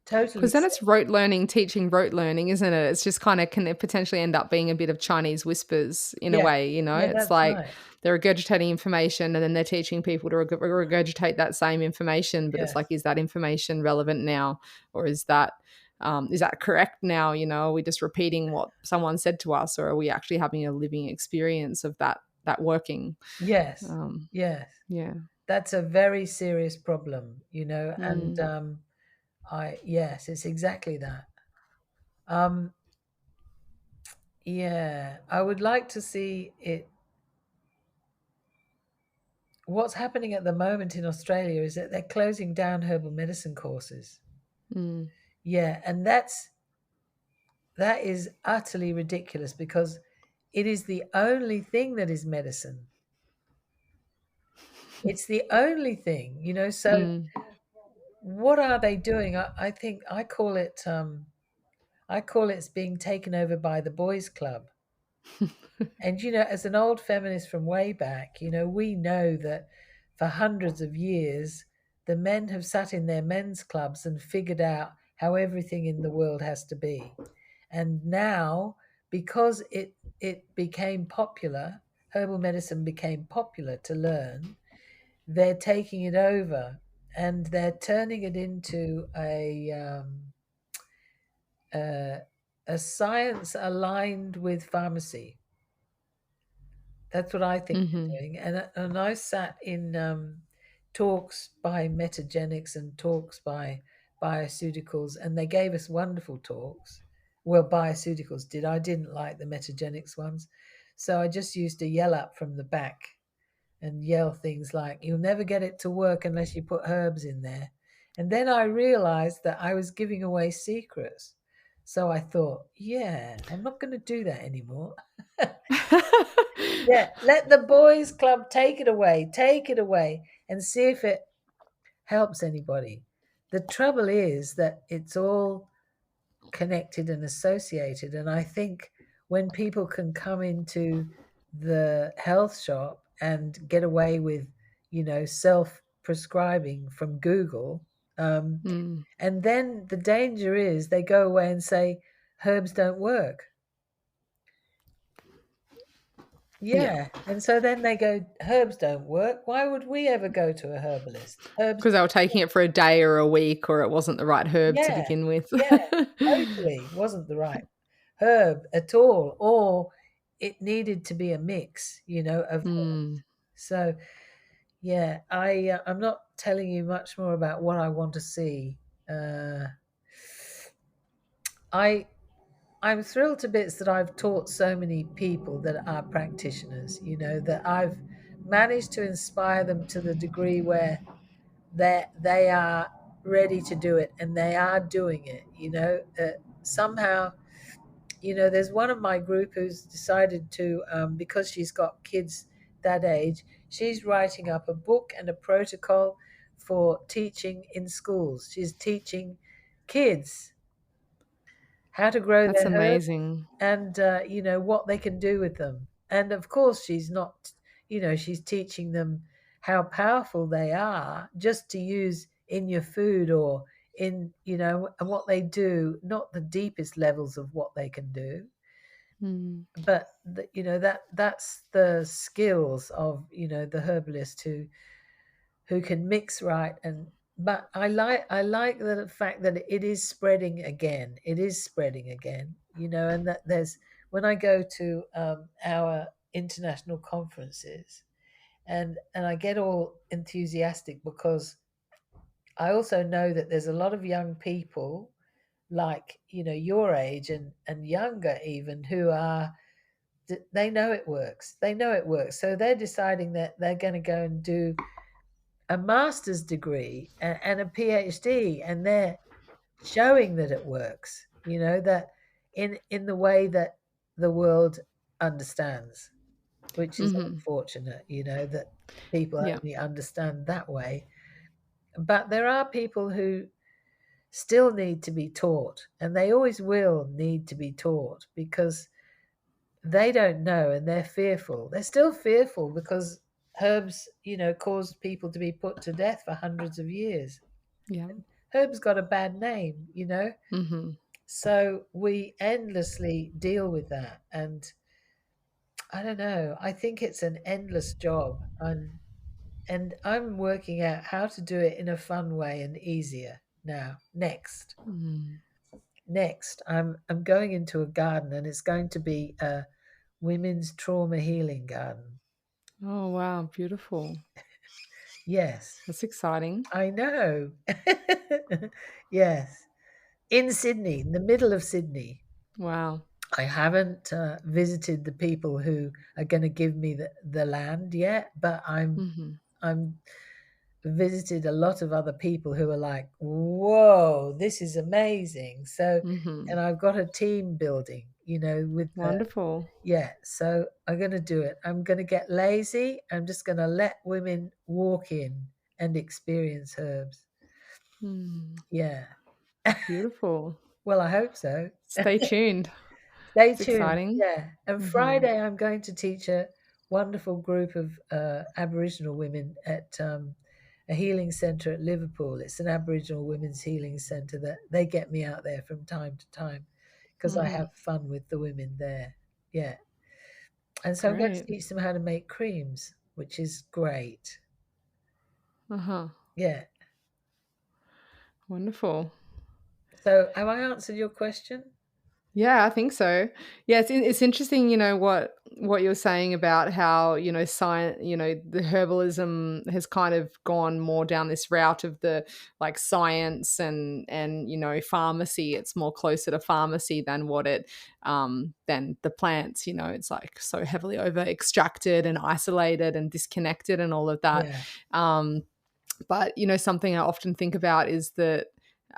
totally Because then set. it's rote learning, teaching rote learning, isn't it? It's just kind of can it potentially end up being a bit of Chinese whispers in a Yeah. way, you know? Yeah, It's that's like right. they're regurgitating information and then they're teaching people to regurgitate that same information. But it's Yes. like, is that information relevant now? Or is that correct now? You know, are we just repeating what someone said to us, or are we actually having a living experience of that working? Yes. Um, Yes. yeah. That's a very serious problem, and Mm, yes, it's exactly that. Um, yeah, I would like to see it. What's happening at the moment in Australia is that they're closing down herbal medicine courses. mm, Yeah, and that is utterly ridiculous because it is the only thing that is medicine. It's the only thing, So mm, what are they doing? I think I call it it's being taken over by the boys' club. And, as an old feminist from way back, we know that for hundreds of years, the men have sat in their men's clubs and figured out how everything in the world has to be. And now, because it became popular, herbal medicine became popular to learn, they're taking it over and they're turning it into uh, a science aligned with pharmacy. That's what I think mhm, they're doing. And I sat in talks by Metagenics and talks by Bioceuticals, and they gave us wonderful talks. Well, Bioceuticals did. I didn't like the Metagenics ones. So I just used to yell up from the back and yell things like, "You'll never get it to work unless you put herbs in there." And then I realized that I was giving away secrets. So I thought, yeah, I'm not going to do that anymore. Yeah, let the boys' club take it away, and see if it helps anybody. The trouble is that it's all connected and associated, and I think when people can come into the health shop and get away with, self prescribing from Google, mm. and then the danger is they go away and say herbs don't work. Yeah. Yeah, and so then they go, herbs don't work. Why would we ever go to a herbalist? Herbs, Because they were taking it for a day or a week, or it wasn't the right herb to yeah, begin with. yeah, totally wasn't the right herb at all, or it needed to be a mix, of herbs. Mm, So yeah, I'm not telling you much more about what I want to see. Uh, I I'm thrilled to bits that I've taught so many people that are practitioners, that I've managed to inspire them to the degree where they are ready to do it and they are doing it, somehow There's one of my group who's decided to, because she's got kids that age, she's writing up a book and a protocol for teaching in schools. She's teaching kids how to grow That's their herbs amazing. and what they can do with them. And of course, she's not, she's teaching them how powerful they are just to use in your food or in, and what they do, not the deepest levels of what they can do, Mm. but that's the skills of the herbalist who can mix right. And but I like the fact that it is spreading again. It is spreading again, and that there's when I go to our international conferences, and I get all enthusiastic because I also know that there's a lot of young people like your age and younger even, who are, they know it works. They know it works. So they're deciding that they're going to go and do a master's degree and a PhD, and they're showing that it works, that in the way that the world understands, which is Hmm. unfortunate, that people Yeah. only understand that way. But there are people who still need to be taught, and they always will need to be taught because they don't know and they're fearful. They're still fearful because herbs, caused people to be put to death for hundreds of years. Yeah. Herbs got a bad name. Hmm. So we endlessly deal with that. And I don't know, I think it's an endless job. And I'm working out how to do it in a fun way and easier now. Mm. Next, I'm going into a garden, and it's going to be a women's trauma healing garden. Oh, wow. Beautiful. Yes, That's exciting. I know. Yes, in Sydney, in the middle of Sydney. Wow. I haven't visited the people who are going to give me the land yet, but Hmm. I'm visited a lot of other people who are like, "Whoa, this is amazing!" So, Hmm. and I've got a team building, with the Wonderful. yeah. So I'm going to do it. I'm going to get lazy. I'm just going to let women walk in and experience herbs. Mm. Yeah. Beautiful. Well, I hope so. Stay tuned. Stay It's tuned. exciting. Yeah. And Hmm. Friday, I'm going to teach a wonderful group of Aboriginal women at a healing centre at Liverpool. It's an Aboriginal women's healing centre that they get me out there from time to time because I Hmm. have fun with the women there. Yeah. And so I'm going to Great. teach them how to make creams, which is great. Uh-huh. Yeah. Wonderful. So have I answered your question? Yeah, I think so. Yeah, it's interesting, what you're saying about how, science, the herbalism has kind of gone more down this route of the like science and pharmacy. It's more closer to pharmacy than what it than the plants, it's like so heavily over extracted and isolated and disconnected and all of that. Yeah. Um but something I often think about is that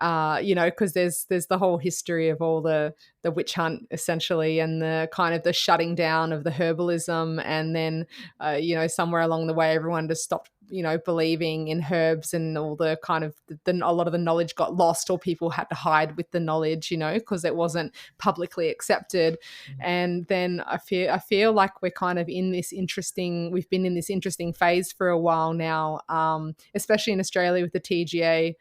because there's the whole history of all the witch hunt essentially, and the kind of the shutting down of the herbalism, and then somewhere along the way everyone just stopped believing in herbs, and all the kind of a lot of the knowledge got lost, or people had to hide with the knowledge, because it wasn't publicly accepted. Mm. And then I feel like we're kind of in this interesting we've been in this interesting phase for a while now, especially in Australia with the TGA,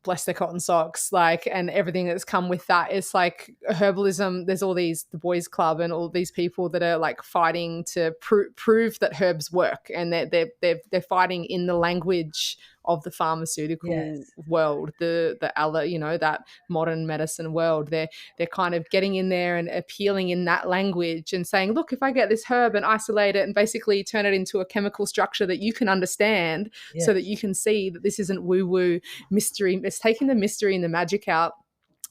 bless their cotton socks, like, and everything that's come with that. It's like herbalism. There's all these, the boys club and all these people that are like fighting to prove that herbs work, and they're fighting in the language of the pharmaceutical Yes. world, the other, that modern medicine world. They're kind of getting in there and appealing in that language and saying, look, if I get this herb and isolate it and basically turn it into a chemical structure that you can understand, so that Yes. you can see that this isn't woo woo mystery. It's taking the mystery and the magic out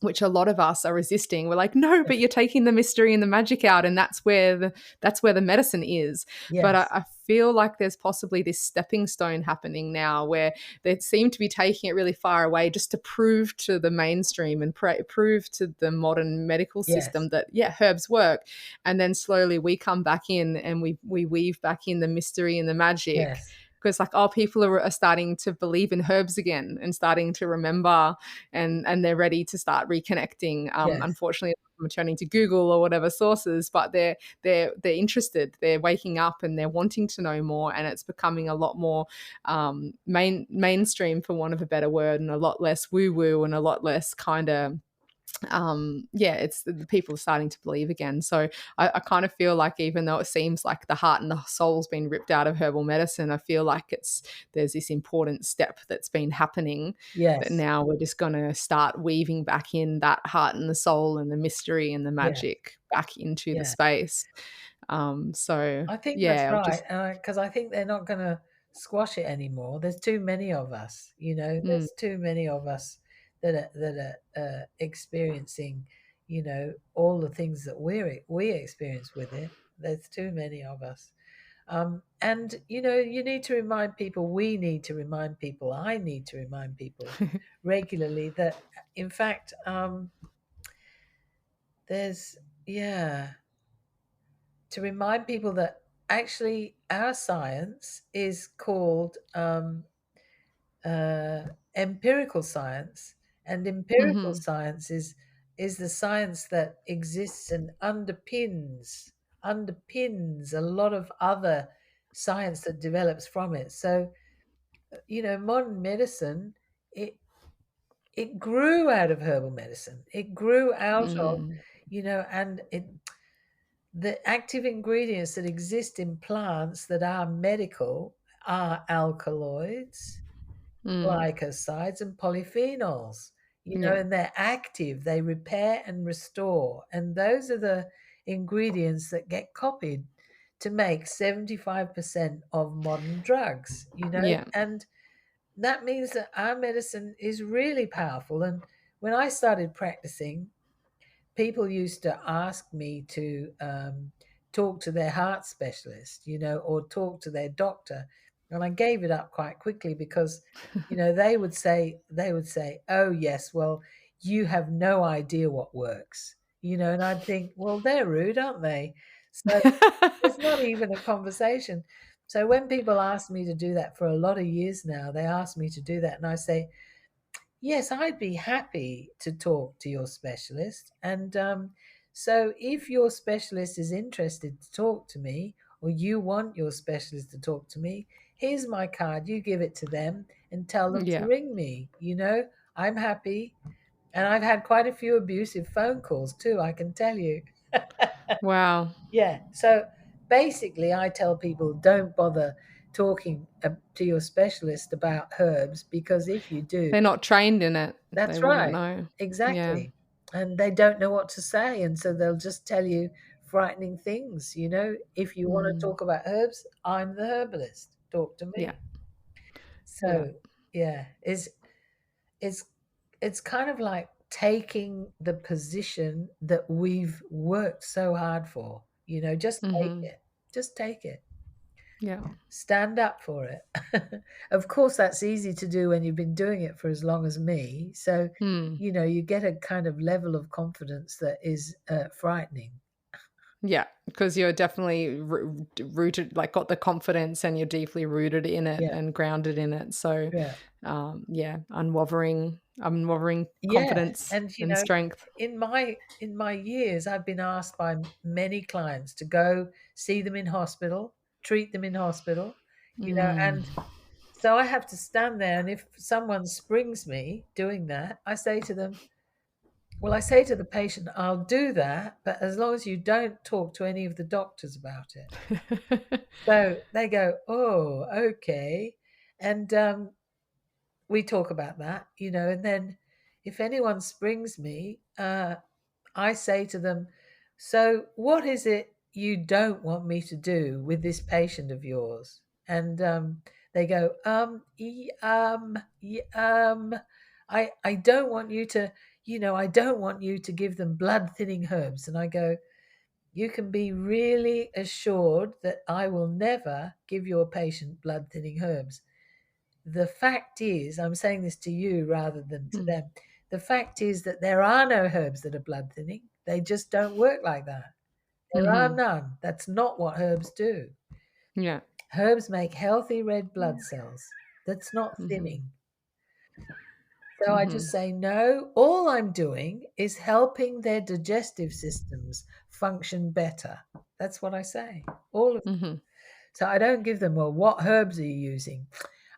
which a lot of us are resisting. We're like, no, but you're taking the mystery and the magic out, and that's where the medicine is. But Yes. I feel like there's possibly this stepping stone happening now where they seem to be taking it really far away just to prove to the mainstream and prove to the modern medical Yes. system that herbs work, and then slowly we come back in and we weave back in the mystery and the magic, Yes. because like, oh, people are starting to believe in herbs again and starting to remember, and they're ready to start reconnecting. Yes. Unfortunately, I'm turning to Google or whatever sources, but they're interested. They're waking up and they're wanting to know more, and it's becoming a lot more mainstream, for want of a better word, and a lot less woo woo and a lot less kind of it's the people are starting to believe again. So I kind of feel like, even though it seems like the heart and the soul's been ripped out of herbal medicine, I feel like there's this important step that's been happening, that Yes. now we're just going to start weaving back in that heart and the soul and the mystery and the Yes. magic back into the Yeah. space. So I think that's yeah, I'll right, just because I think they're not going to squash it anymore. There's too many of us, mm, There's too many of us that are experiencing, all the things that we experience with it. There's too many of us, and you need to remind people. We need to remind people. I need to remind people regularly that, in fact, there's yeah to remind people that actually our science is called uh, empirical science, and empirical mhm, science is the science that exists and underpins a lot of other science that develops from it. So modern medicine, it it grew out of herbal medicine. It grew out of mm, and it the active ingredients that exist in plants that are medical are alkaloids, mm, glycosides, and polyphenols. yeah, And they're active, they repair and restore. And those are the ingredients that get copied to make 75% of modern drugs, yeah. and that means that our medicine is really powerful. And when I started practicing, people used to ask me to talk to their heart specialist, or talk to their doctor, and I gave it up quite quickly because, they would say, "Oh yes, well, you have no idea what works," and I'd think, "Well, they're rude, aren't they?" So it's not even a conversation. So when people ask me to do that for a lot of years now, they ask me to do that, and I say, yes, I'd be happy to talk to your specialist. And so, if your specialist is interested to talk to me, or you want your specialist to talk to me, here's my card. You give it to them and tell them to Yeah. ring me. I'm happy. And I've had quite a few abusive phone calls too, I can tell you. Wow. Yeah. So basically, I tell people, don't bother talking to your specialist about herbs, because if you do, They're not trained in it. They that's wouldn't right. know. Yeah. Exactly. And they don't know what to say. And so they'll just tell you frightening things. If you want to Mm. talk about herbs, I'm the herbalist. Talk to Yeah. me. Yeah. So, yeah, it's it's kind of like taking the position that we've worked so hard for. Just take Mhm. it. Just take it. Yeah. Stand up for it. Of course, that's easy to do when you've been doing it for as long as me. So, Hmm. you get a kind of level of confidence that is frightening. Yeah, because you're definitely rooted, like, got the confidence, and you're deeply rooted in it Yeah, and grounded in it. So, yeah, yeah, unwavering yeah. confidence And and strength. in my years, I've been asked by many clients to go see them in hospital, treat them in hospital, Mm. and so I have to stand there. And if someone springs me doing that, I say to the patient, I'll do that, but as long as you don't talk to any of the doctors about it. So they go, oh, okay. And we talk about that, and then if anyone springs me, I say to them, so what is it you don't want me to do with this patient of yours? And they go, I don't want you to, I don't want you to give them blood thinning herbs. And I go, you can be really assured that I will never give your patient blood thinning herbs. The fact is, I'm saying this to you rather than to them. The fact is that there are no herbs that are blood thinning. They just don't work like that. There are Mm-hmm. none. That's not what herbs do. Yeah. Herbs make healthy red blood cells. That's not Mm-hmm. thinning. So I Mm-hmm. just say, no, all I'm doing is helping their digestive systems function better. That's what I say. All of Mm-hmm. So I don't give them, well, what herbs are you using?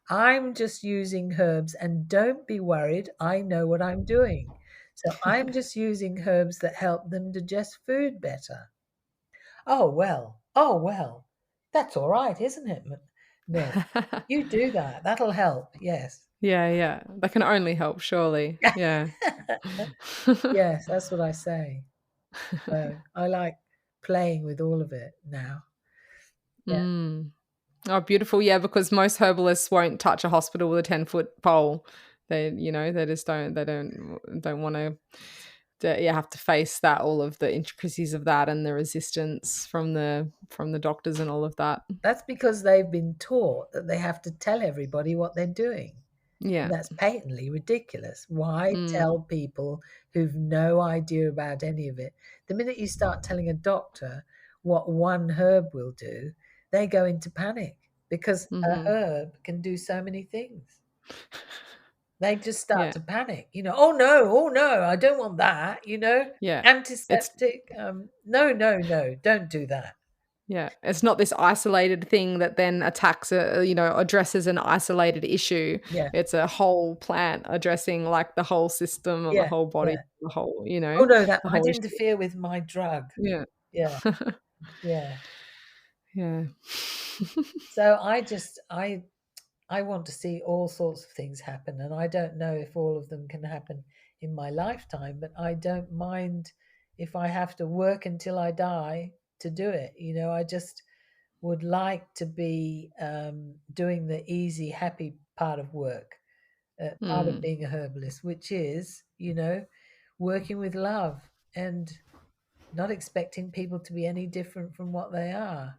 I'm just using herbs, and don't be worried. I know what I'm doing. So I'm just using herbs that help them digest food better. Oh, well, that's all right, isn't it? No, you do that. That'll help. Yes. Yeah, yeah. That can only help, surely. Yeah. Yes, that's what I say. So I like playing with all of it now. Yeah, Mm. Oh, beautiful. Yeah, because most herbalists won't touch a hospital with a 10-foot pole. They just don't want to, you have to face that, all of the intricacies of that and the resistance from the doctors and all of that. that's because they've been taught that they have to tell everybody what they're doing. And Yeah. that's patently ridiculous. Why Mm. tell people who've no idea about any of it? The minute you start telling a doctor what one herb will do, they go into panic because a Mhm. herb can do so many things. They just start Yeah. to panic, oh no, I don't want that, Yeah. It's antiseptic. No, no, no, don't do that. Yeah, it's not this isolated thing that then attacks addresses an isolated issue. Yeah, It's a whole plant addressing, like, the whole system or the yeah, whole body, yeah. the whole, Oh no, that the might whole issue. interfere with my drug. Yeah. Yeah, yeah. Yeah. So I want to see all sorts of things happen, and I don't know if all of them can happen in my lifetime, but I don't mind if I have to work until I die to do it. I just would like to be doing the easy, happy part of work, part of Mm. being a herbalist, which is, working with love and not expecting people to be any different from what they are.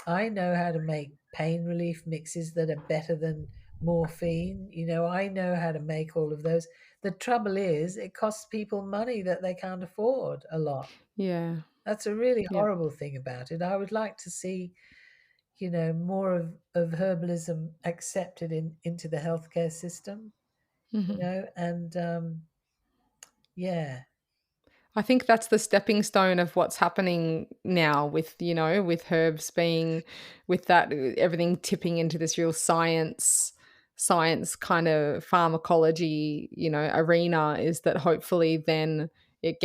I know how to make pain relief mixes that are better than morphine. I know how to make all of those. The trouble is, it costs people money that they can't afford a lot. Yeah. That's a really Yeah. horrible thing about it. I would like to see, more of herbalism accepted into the healthcare system, Mhm. and yeah, I think that's the stepping stone of what's happening now with herbs being, with that, everything tipping into this real science kind of pharmacology, arena, is that hopefully then it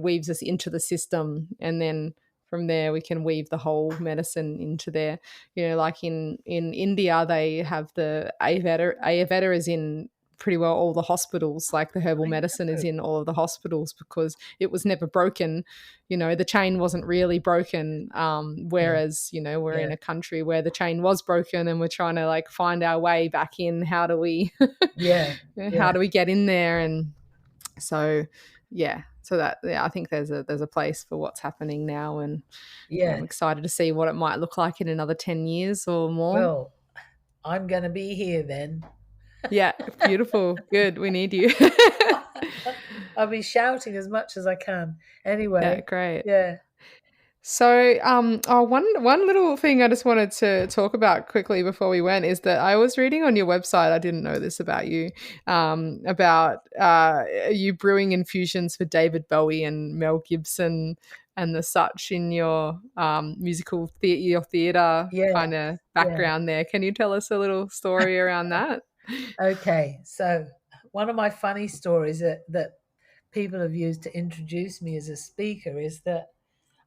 weaves us into the system, and then from there we can weave the whole medicine into there. Like in India, they have the Ayurveda is in pretty well all the hospitals. Like, the herbal I medicine is know. in all of the hospitals because it was never broken. The chain wasn't really broken. Yeah, Whereas, we're yeah, in a country where the chain was broken, and we're trying to, like, find our way back in. How do we yeah, yeah, how do we get in there? And so, yeah, I think there's a place for what's happening now. And yeah, yeah. I'm excited to see what it might look like in another 10 years or more. Well, I'm going to be here then. Yeah, beautiful. Good. We need you. I'll be shouting as much as I can. Yeah, Anyway, great. yeah, So, one little thing I just wanted to talk about quickly before we went is that I was reading on your website. I didn't know this about you, about you brewing infusions for David Bowie and Mel Gibson and the such in your your theatre yeah, kind of yeah. background there. Can you tell us a little story around that? Okay, so one of my funny stories that people have used to introduce me as a speaker is that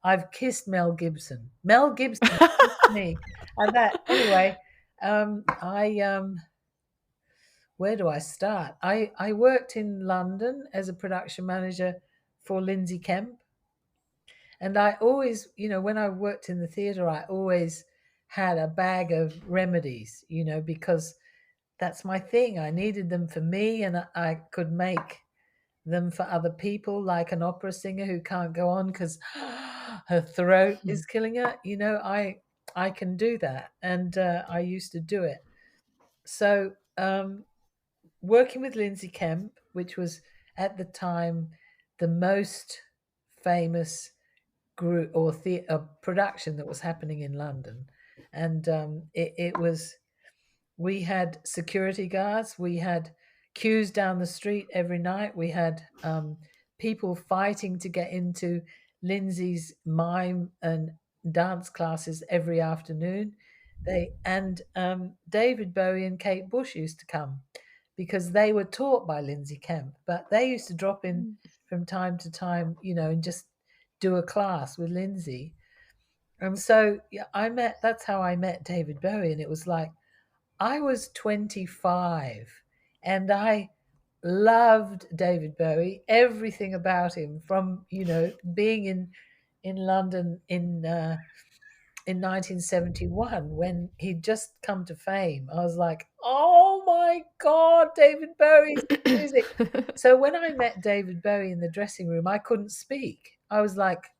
I've kissed Mel Gibson. Mel Gibson kissed me. And that anyway, I where do I start? I worked in London as a production manager for Lindsay Kemp. And I always, when I worked in the theatre, I always had a bag of remedies, because that's my thing. I needed them for me, and I could make them for other people, like an opera singer who can't go on because her throat is killing her. I can do that, and I used to do it. So working with Lindsay Kemp, which was at the time the most famous group or production that was happening in London, and it was, we had security guards, we had queues down the street every night, we had people fighting to get into Lindsay's mime and dance classes every afternoon. David Bowie and Kate Bush used to come because they were taught by Lindsay Kemp, but they used to drop in from time to time, and just do a class with Lindsay. And so yeah, that's how I met David Bowie. And it was like, I was 25 and I loved David Bowie, everything about him, from, being in London in 1971 when he'd just come to fame. I was like, oh my God, David Bowie's music. So when I met David Bowie in the dressing room, I couldn't speak. I was like,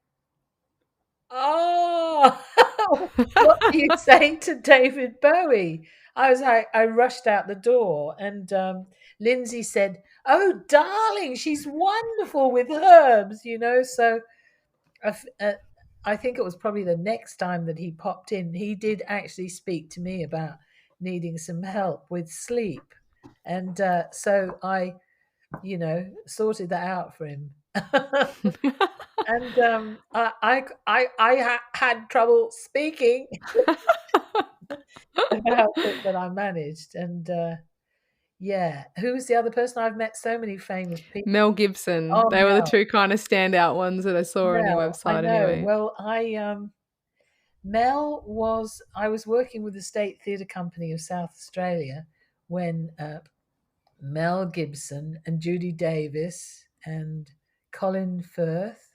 oh, what do you say to David Bowie? I rushed out the door, and Lindsay said, oh, darling, she's wonderful with herbs, So I think it was probably the next time that he popped in, he did actually speak to me about needing some help with sleep. And so I, sorted that out for him. And I had trouble speaking about it, but I managed. And yeah, who's the other person? I've met so many famous people. Mel Gibson. Oh, They were the Mel. two kind of standout ones that I saw on your Mel, I website know. anyway. Well, I was working with the State Theatre Company of South Australia when Mel Gibson and Judy Davis and Colin Firth,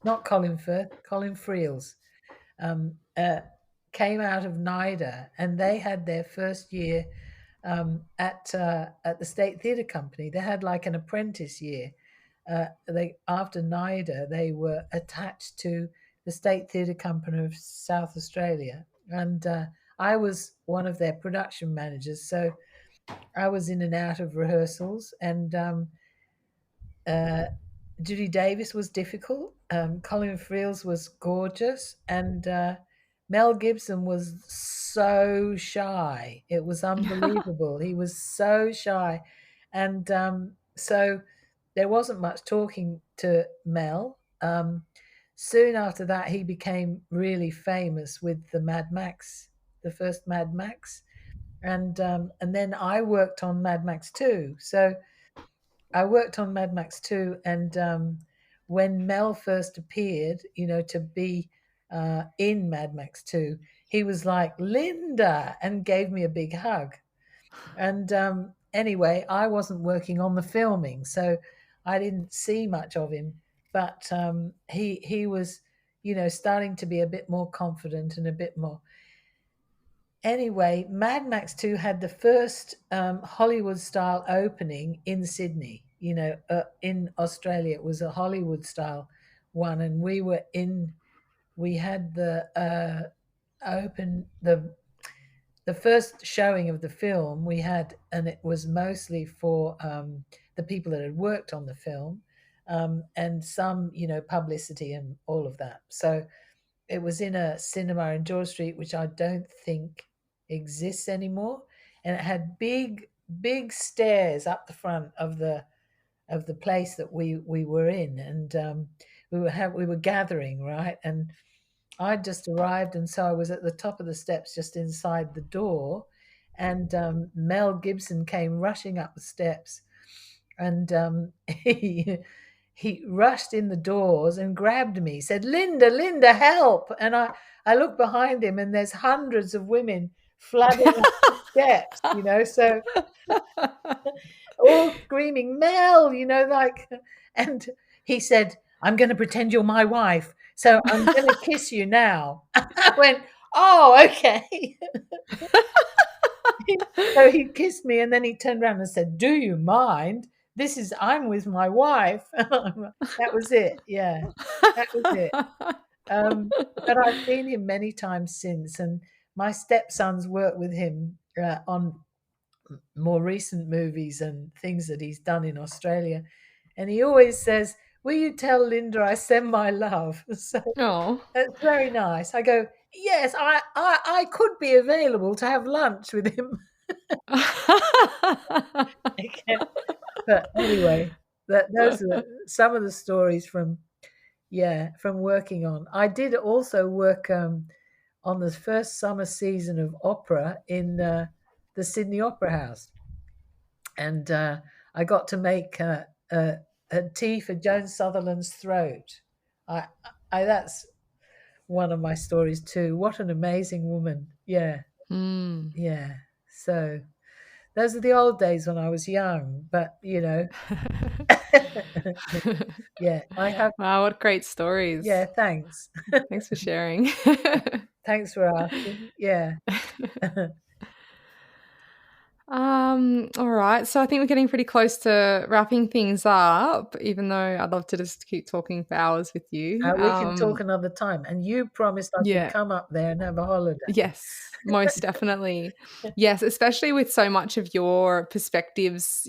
not Colin Firth, Colin Friels, came out of NIDA, and they had their first year at the State Theatre Company. They had like an apprentice year. After NIDA, they were attached to the State Theatre Company of South Australia, and I was one of their production managers. So I was in and out of rehearsals, and Judy Davis was difficult. Colin Friels was gorgeous, and Mel Gibson was so shy. It was unbelievable. He was so shy, and so there wasn't much talking to Mel. Soon after that, he became really famous with the Mad Max, the first Mad Max, and then I worked on Mad Max 2. So I worked on Mad Max 2, and when Mel first appeared, to be in Mad Max 2, he was like, Linda, and gave me a big hug. And anyway, I wasn't working on the filming, so I didn't see much of him. But he was, starting to be a bit more confident and a bit more. Anyway, Mad Max 2 had the first Hollywood-style opening in Sydney. In Australia, it was a Hollywood-style one, and we had the first showing of the film we had, and it was mostly for the people that had worked on the film, and some, publicity and all of that. So it was in a cinema in George Street, which I don't think exists anymore, and it had big stairs up the front of the place that we were in, and we were gathering, right, and I'd just arrived, and so I was at the top of the steps just inside the door, and Mel Gibson came rushing up the steps, and he rushed in the doors and grabbed me, said, Linda, help. And I look behind him, and there's hundreds of women flooding up the steps, so all screaming, Mel, and he said, I'm going to pretend you're my wife, so I'm going to kiss you now. I went, oh, okay. So he kissed me, and then he turned around and said, do you mind? I'm with my wife. That was it. Yeah, that was it. But I've seen him many times since, and my stepson's worked with him on more recent movies and things that he's done in Australia. And he always says, "Will you tell Linda I send my love?" So Oh. that's very nice. I go, "Yes, I could be available to have lunch with him." Okay. But anyway, those are some of the stories from, yeah, from working on. I did also work on the first summer season of opera in the Sydney Opera House, and I got to make a tea for Joan Sutherland's throat. I, that's one of my stories too. What an amazing woman! Yeah, Mm. yeah. So those are the old days when I was young, but yeah, I have. Wow, what great stories. Yeah, thanks. Thanks for sharing. Thanks for asking. Yeah. All right. So I think we're getting pretty close to wrapping things up, even though I'd love to just keep talking for hours with you. We can talk another time. And you promised I could Yeah. come up there and have a holiday. Yes, most definitely. Yes, especially with so much of your perspectives,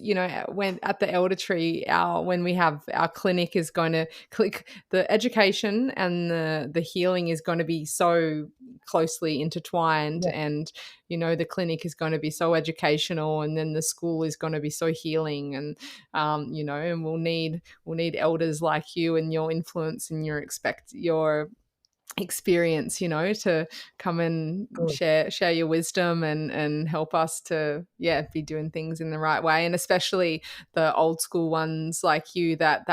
when at the Elder Tree, when we have our clinic is going to click the education and the healing is going to be so closely intertwined, Yeah, and the clinic is going to be so educational, and then the school is going to be so healing, and and we'll need elders like you and your influence and your experience, to come and good. share your wisdom and help us to be doing things in the right way, and especially the old school ones like you that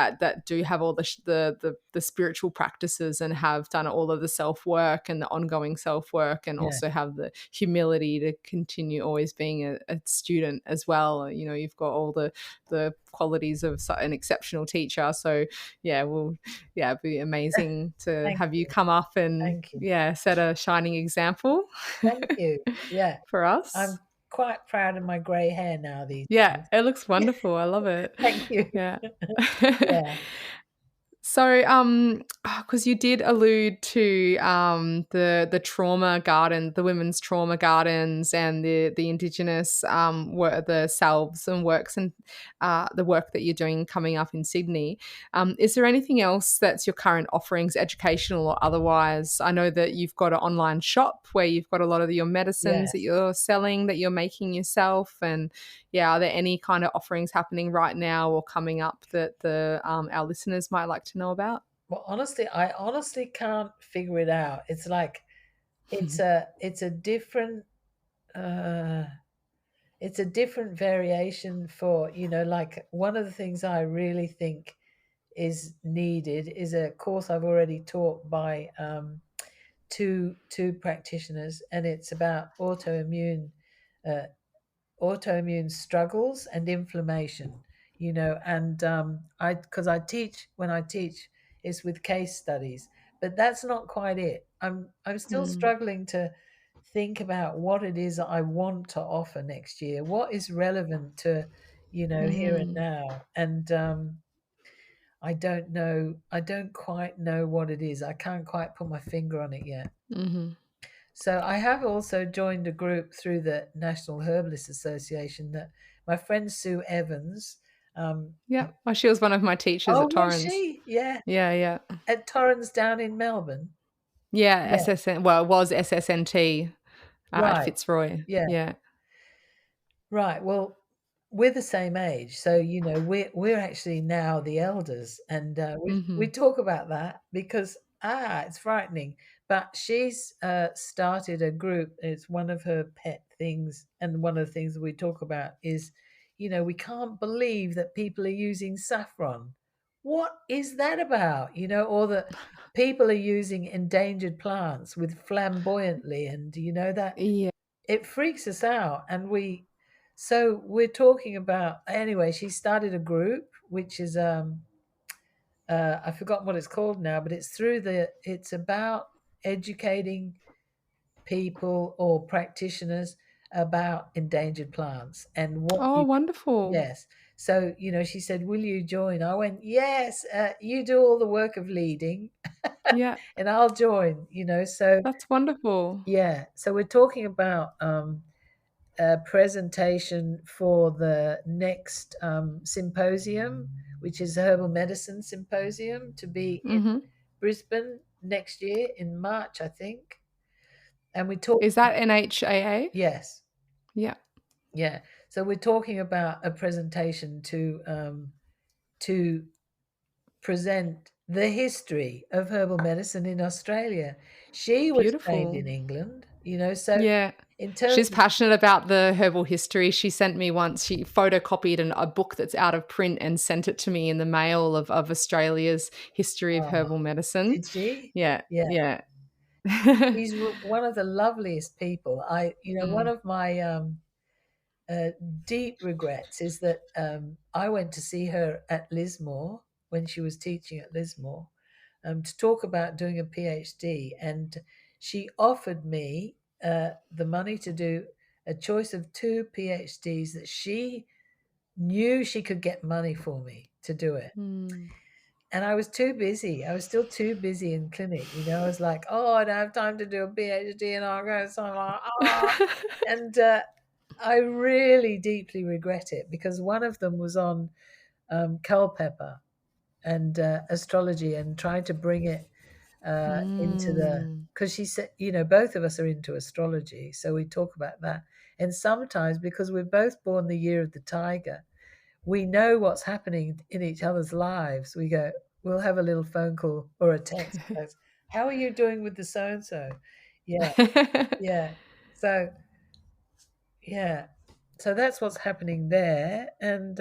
do have all the spiritual practices and have done all of the self-work and the ongoing self-work, and Yeah. also have the humility to continue always being a student as well. You've got all the qualities of an exceptional teacher, so it'd be amazing to Thank have you you. come up and Thank you. set a shining example Thank you. Yeah. for I'm us. quite proud of my grey hair now these Yeah, days. it looks wonderful. I love it. Thank you. Yeah. Yeah. So, because you did allude to the trauma garden, the women's trauma gardens, and the Indigenous work, the salves and works, and the work that you're doing coming up in Sydney. Is there anything else that's your current offerings, educational or otherwise? I know that you've got an online shop where you've got a lot of your medicines that Yes. you're selling, that you're making yourself, and are there any kind of offerings happening right now or coming up that our listeners might like to know about? Well, honestly, I honestly can't figure it out. It's like it's a different uh it's a different variation for, like one of the things I really think is needed is a course I've already taught by two practitioners, and it's about uh, autoimmune struggles and inflammation. And I because I teach when I teach is with case studies, but that's not quite it. I'm still Mm, struggling to think about what it is I want to offer next year, what is relevant to here and mm, now. And I don't know. I don't quite know what it is. I can't quite put my finger on it yet. mhm. So I have also joined a group through the National Herbalist Association that my friend Sue Evans. Um, Yeah. Oh, she was one of my teachers oh, at was Torrens. she? Yeah, Yeah, yeah. at Torrens down in Melbourne. Yeah, Yeah, SSN, well, it was SSNT at right. Fitzroy. Yeah, Yeah. right. Well, we're the same age, so we're actually now the elders, and we Mhm. talk about that because it's frightening. But she's started a group. It's one of her pet things, and one of the things that we talk about is, we can't believe that people are using saffron. What is that about? Or that people are using endangered plants with flamboyantly, and that Yeah. it freaks us out. And we're talking about, anyway, she started a group which is I've forgotten what it's called now, but it's about educating people or practitioners about endangered plants and what Oh, you wonderful. yes. So, she said, "Will you join?" I went, "Yes, you do all the work of leading Yeah, and I'll join." So that's wonderful. yeah. So we're talking about a presentation for the next symposium, which is a herbal medicine symposium to be in Mhm. Brisbane next year in March, I think. And we talk, Is that NHAA? yes, Yeah, yeah. So we're talking about a presentation to present the history of herbal medicine in Australia. She was trained beautiful. in England, so Yeah. in terms She's passionate about the herbal history. She sent me once, she photocopied a book that's out of print and sent it to me in the mail of Australia's history of oh, herbal medicine. did she? Yeah, Yeah. yeah. She's one of the loveliest people. One Mm, of my uh, deep regrets is that I went to see her at Lismore when she was teaching at Lismore to talk about doing a PhD, and she offered me the money to do a choice of two PhDs that she knew she could get money for me to do it. mm. And I was too busy. I was still too busy in clinic. I was like, oh, I don't have time to do a PhD, and I'll go. So I'm like, oh, and I really deeply regret it because one of them was on Culpeper and astrology and trying to bring it into the Mm. because she said, both of us are into astrology, so we talk about that. And sometimes because we're both born the year of the tiger, we know what's happening in each other's lives. We'll have a little phone call or a text. Goes, how are you doing with the so and so? Yeah, yeah. So yeah, so that's what's happening there. And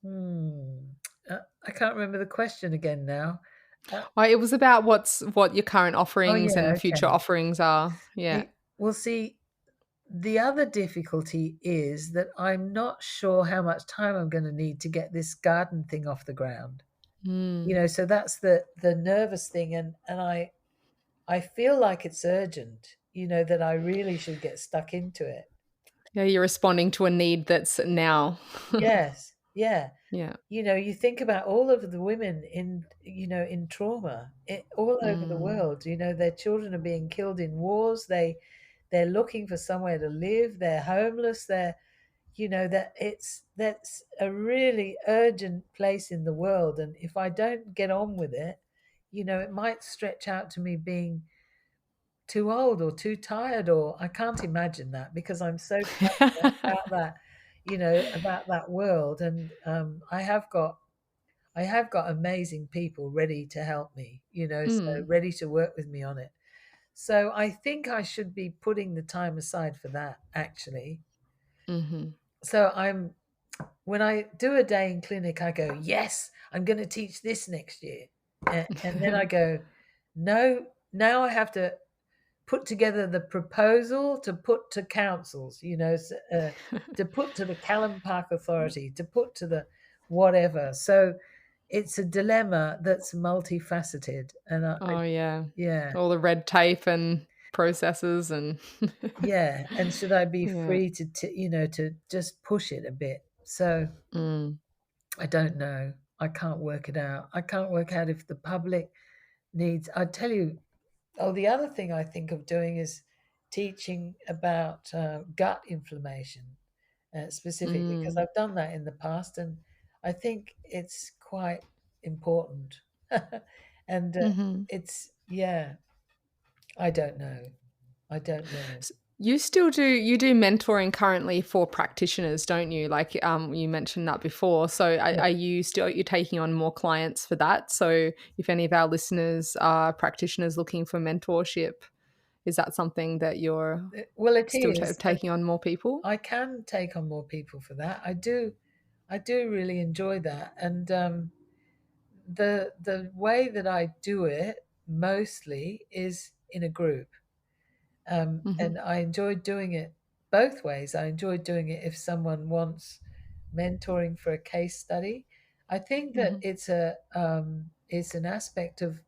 hmm, I can't remember the question again now. Well, it was about what your current Oh offerings yeah, and future okay. offerings are. Yeah. We'll see. The other difficulty is that I'm not sure how much time I'm going to need to get this garden thing off the ground. Mm. So that's the nervous thing, and I feel like it's urgent, that I really should get stuck into it. Yeah, you're responding to a need that's now. Yes, yeah. Yeah. You think about all of the women in trauma all over the Mm. world. Their children are being killed in wars. They're looking for somewhere to live. They're homeless. That's a really urgent place in the world. And if I don't get on with it, it might stretch out to me being too old or too tired, or I can't imagine that because I'm so passionate about that world. And I have got amazing people ready to help me, so Mm. ready to work with me on it. So I think I should be putting the time aside for that, actually. Mhm. So when I do a day in clinic, I go, yes, I'm going to teach this next year. And then I go, no, now I have to put together the proposal to put to councils, to put to the Callum Park Authority, to put to the whatever. So it's a dilemma that's multifaceted. And Oh, yeah. yeah, All the red tape and processes and yeah. And should I be yeah. free to just push it a bit? So Mm. I don't know. I can't work it out. I can't work out if the public needs. I tell you, oh, the other thing I think of doing is teaching about gut inflammation specifically, because Mm. I've done that in the past, and I think it's quite important. And Mhm. yeah, I don't know. I don't know. You do mentoring currently for practitioners, don't you? Like, you mentioned that before. So Yeah. are you still you're taking on more clients for that? So if any of our listeners are practitioners looking for mentorship, is that something that you're Well, it still is, and taking on more people? I can take on more people for that. I do. I do really enjoy that, and the way that I do it mostly is in a group, Mhm. and I enjoy doing it both ways. I enjoy doing it if someone wants mentoring for a case study. I think that Mhm. it's an aspect of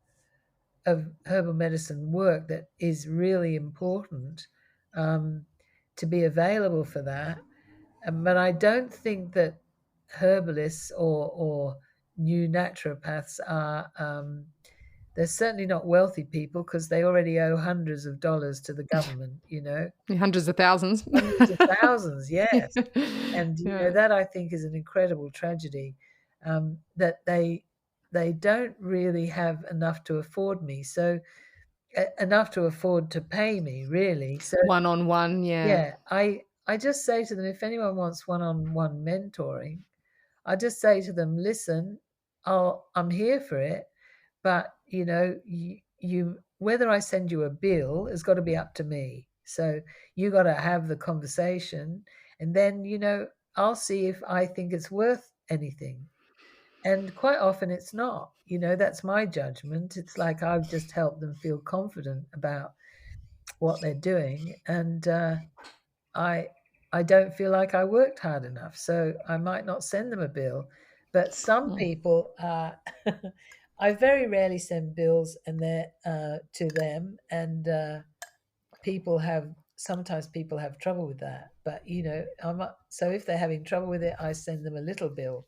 herbal medicine work that is really important. Um, to be available for that. But I don't think that herbalists or new naturopaths are, they're certainly not wealthy people, because they already owe hundreds of dollars to the government, Hundreds of thousands. hundreds of thousands, yes. And Yeah. that, I think, is an incredible tragedy, that they don't really have enough to afford me, so enough to afford to pay me, really. So One-on-one, yeah. yeah, I just say to them, if anyone wants one-on-one mentoring, I just say to them, listen, I'm here for it, but you whether I send you a bill has got to be up to me. So you got to have the conversation, and then I'll see if I think it's worth anything. And quite often it's not. That's my judgment. It's like I've just helped them feel confident about what they're doing, and I I don't feel like I worked hard enough, so I might not send them a bill. But some people, I very rarely send bills and to them, and sometimes people have trouble with that. But so if they're having trouble with it, I send them a little bill.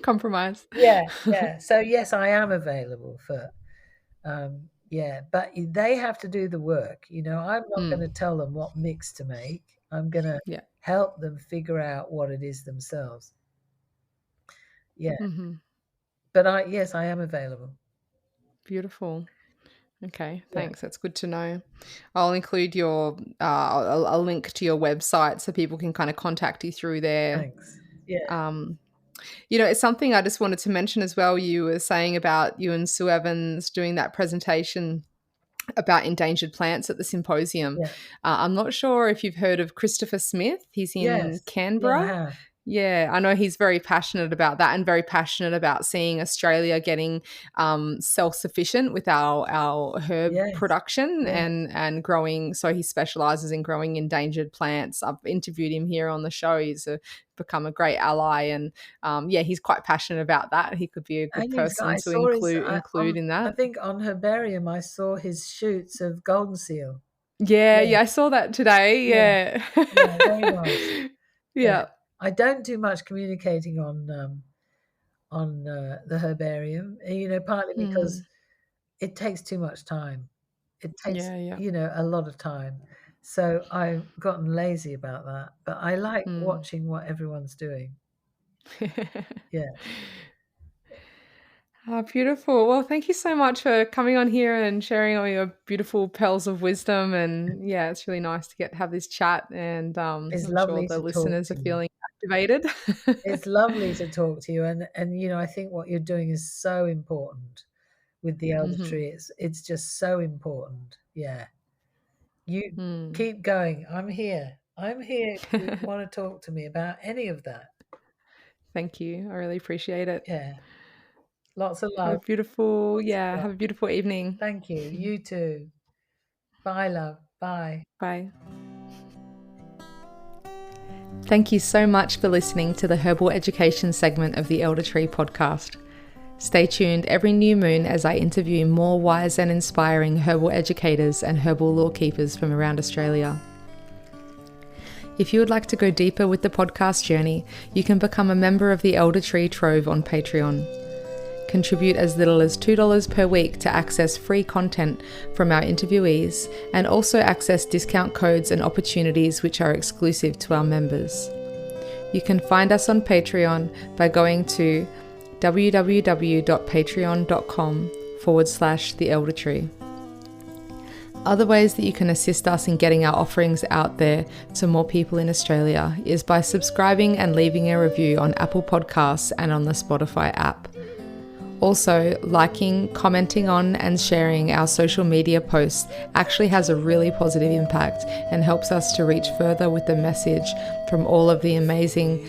Compromise. Yeah, yeah. So yes, I am available for yeah, but they have to do the work. I'm not going to tell them what mix to make. I'm going to Yeah. help them figure out what it is themselves. Yeah. But yes, I am available. Beautiful. Okay, Yeah. thanks. That's good to know. I'll include a link to your website so people can kind of contact you through there. Thanks. Yeah. It's something I just wanted to mention as well. You were saying about you and Sue Evans doing that presentation about endangered plants at the symposium. Yeah. I'm not sure if you've heard of Christopher Smith. He's in Yes. Canberra. Yeah, I have. Yeah, I know he's very passionate about that, and very passionate about seeing Australia getting self-sufficient with our herb Yes. production Yeah. and growing. So he specialises in growing endangered plants. I've interviewed him here on the show. He's become a great ally, and he's quite passionate about that. He could be a good And person I to saw include in I that. think on Herbarium I saw his shoots of golden seal. Yeah, I saw that today. Yeah. Yeah. Yeah, very nice. Yeah. Yeah. I don't do much communicating on the herbarium, partly because it takes too much time. It takes, Yeah, a lot of time. So I've gotten lazy about that. But I like watching what everyone's doing. Yeah. Oh, beautiful. Well, thank you so much for coming on here and sharing all your beautiful pearls of wisdom. And yeah, it's really nice to have this chat. And It's I'm sure lovely the to talk listeners to are you. feeling activated. It's lovely to talk to you. And I think what you're doing is so important with the elder tree. It's just so important. Yeah. You keep going. I'm here. I'm here if you want to talk to me about any of that. Thank you. I really appreciate it. Yeah. Lots of Have love. a beautiful, Lots of love. have a beautiful evening. Thank you. You too. Bye, love. Bye. Bye. Thank you so much for listening to the Herbal Education segment of the Elder Tree podcast. Stay tuned every new moon as I interview more wise and inspiring herbal educators and herbal lore keepers from around Australia. If you would like to go deeper with the podcast journey, you can become a member of the Elder Tree Trove on Patreon. Contribute as little as $2 per week to access free content from our interviewees and also access discount codes and opportunities which are exclusive to our members. You can find us on Patreon by going to www.patreon.com/theeldertree. Other ways that you can assist us in getting our offerings out there to more people in Australia is by subscribing and leaving a review on Apple Podcasts and on the Spotify app. Also, liking, commenting on and sharing our social media posts actually has a really positive impact and helps us to reach further with the message from all of the amazing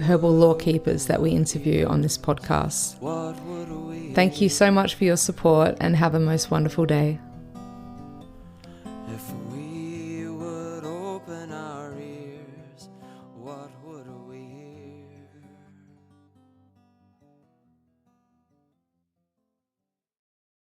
herbal lore keepers that we interview on this podcast. Thank you so much for your support and have a most wonderful day. If we would open our ears, what would we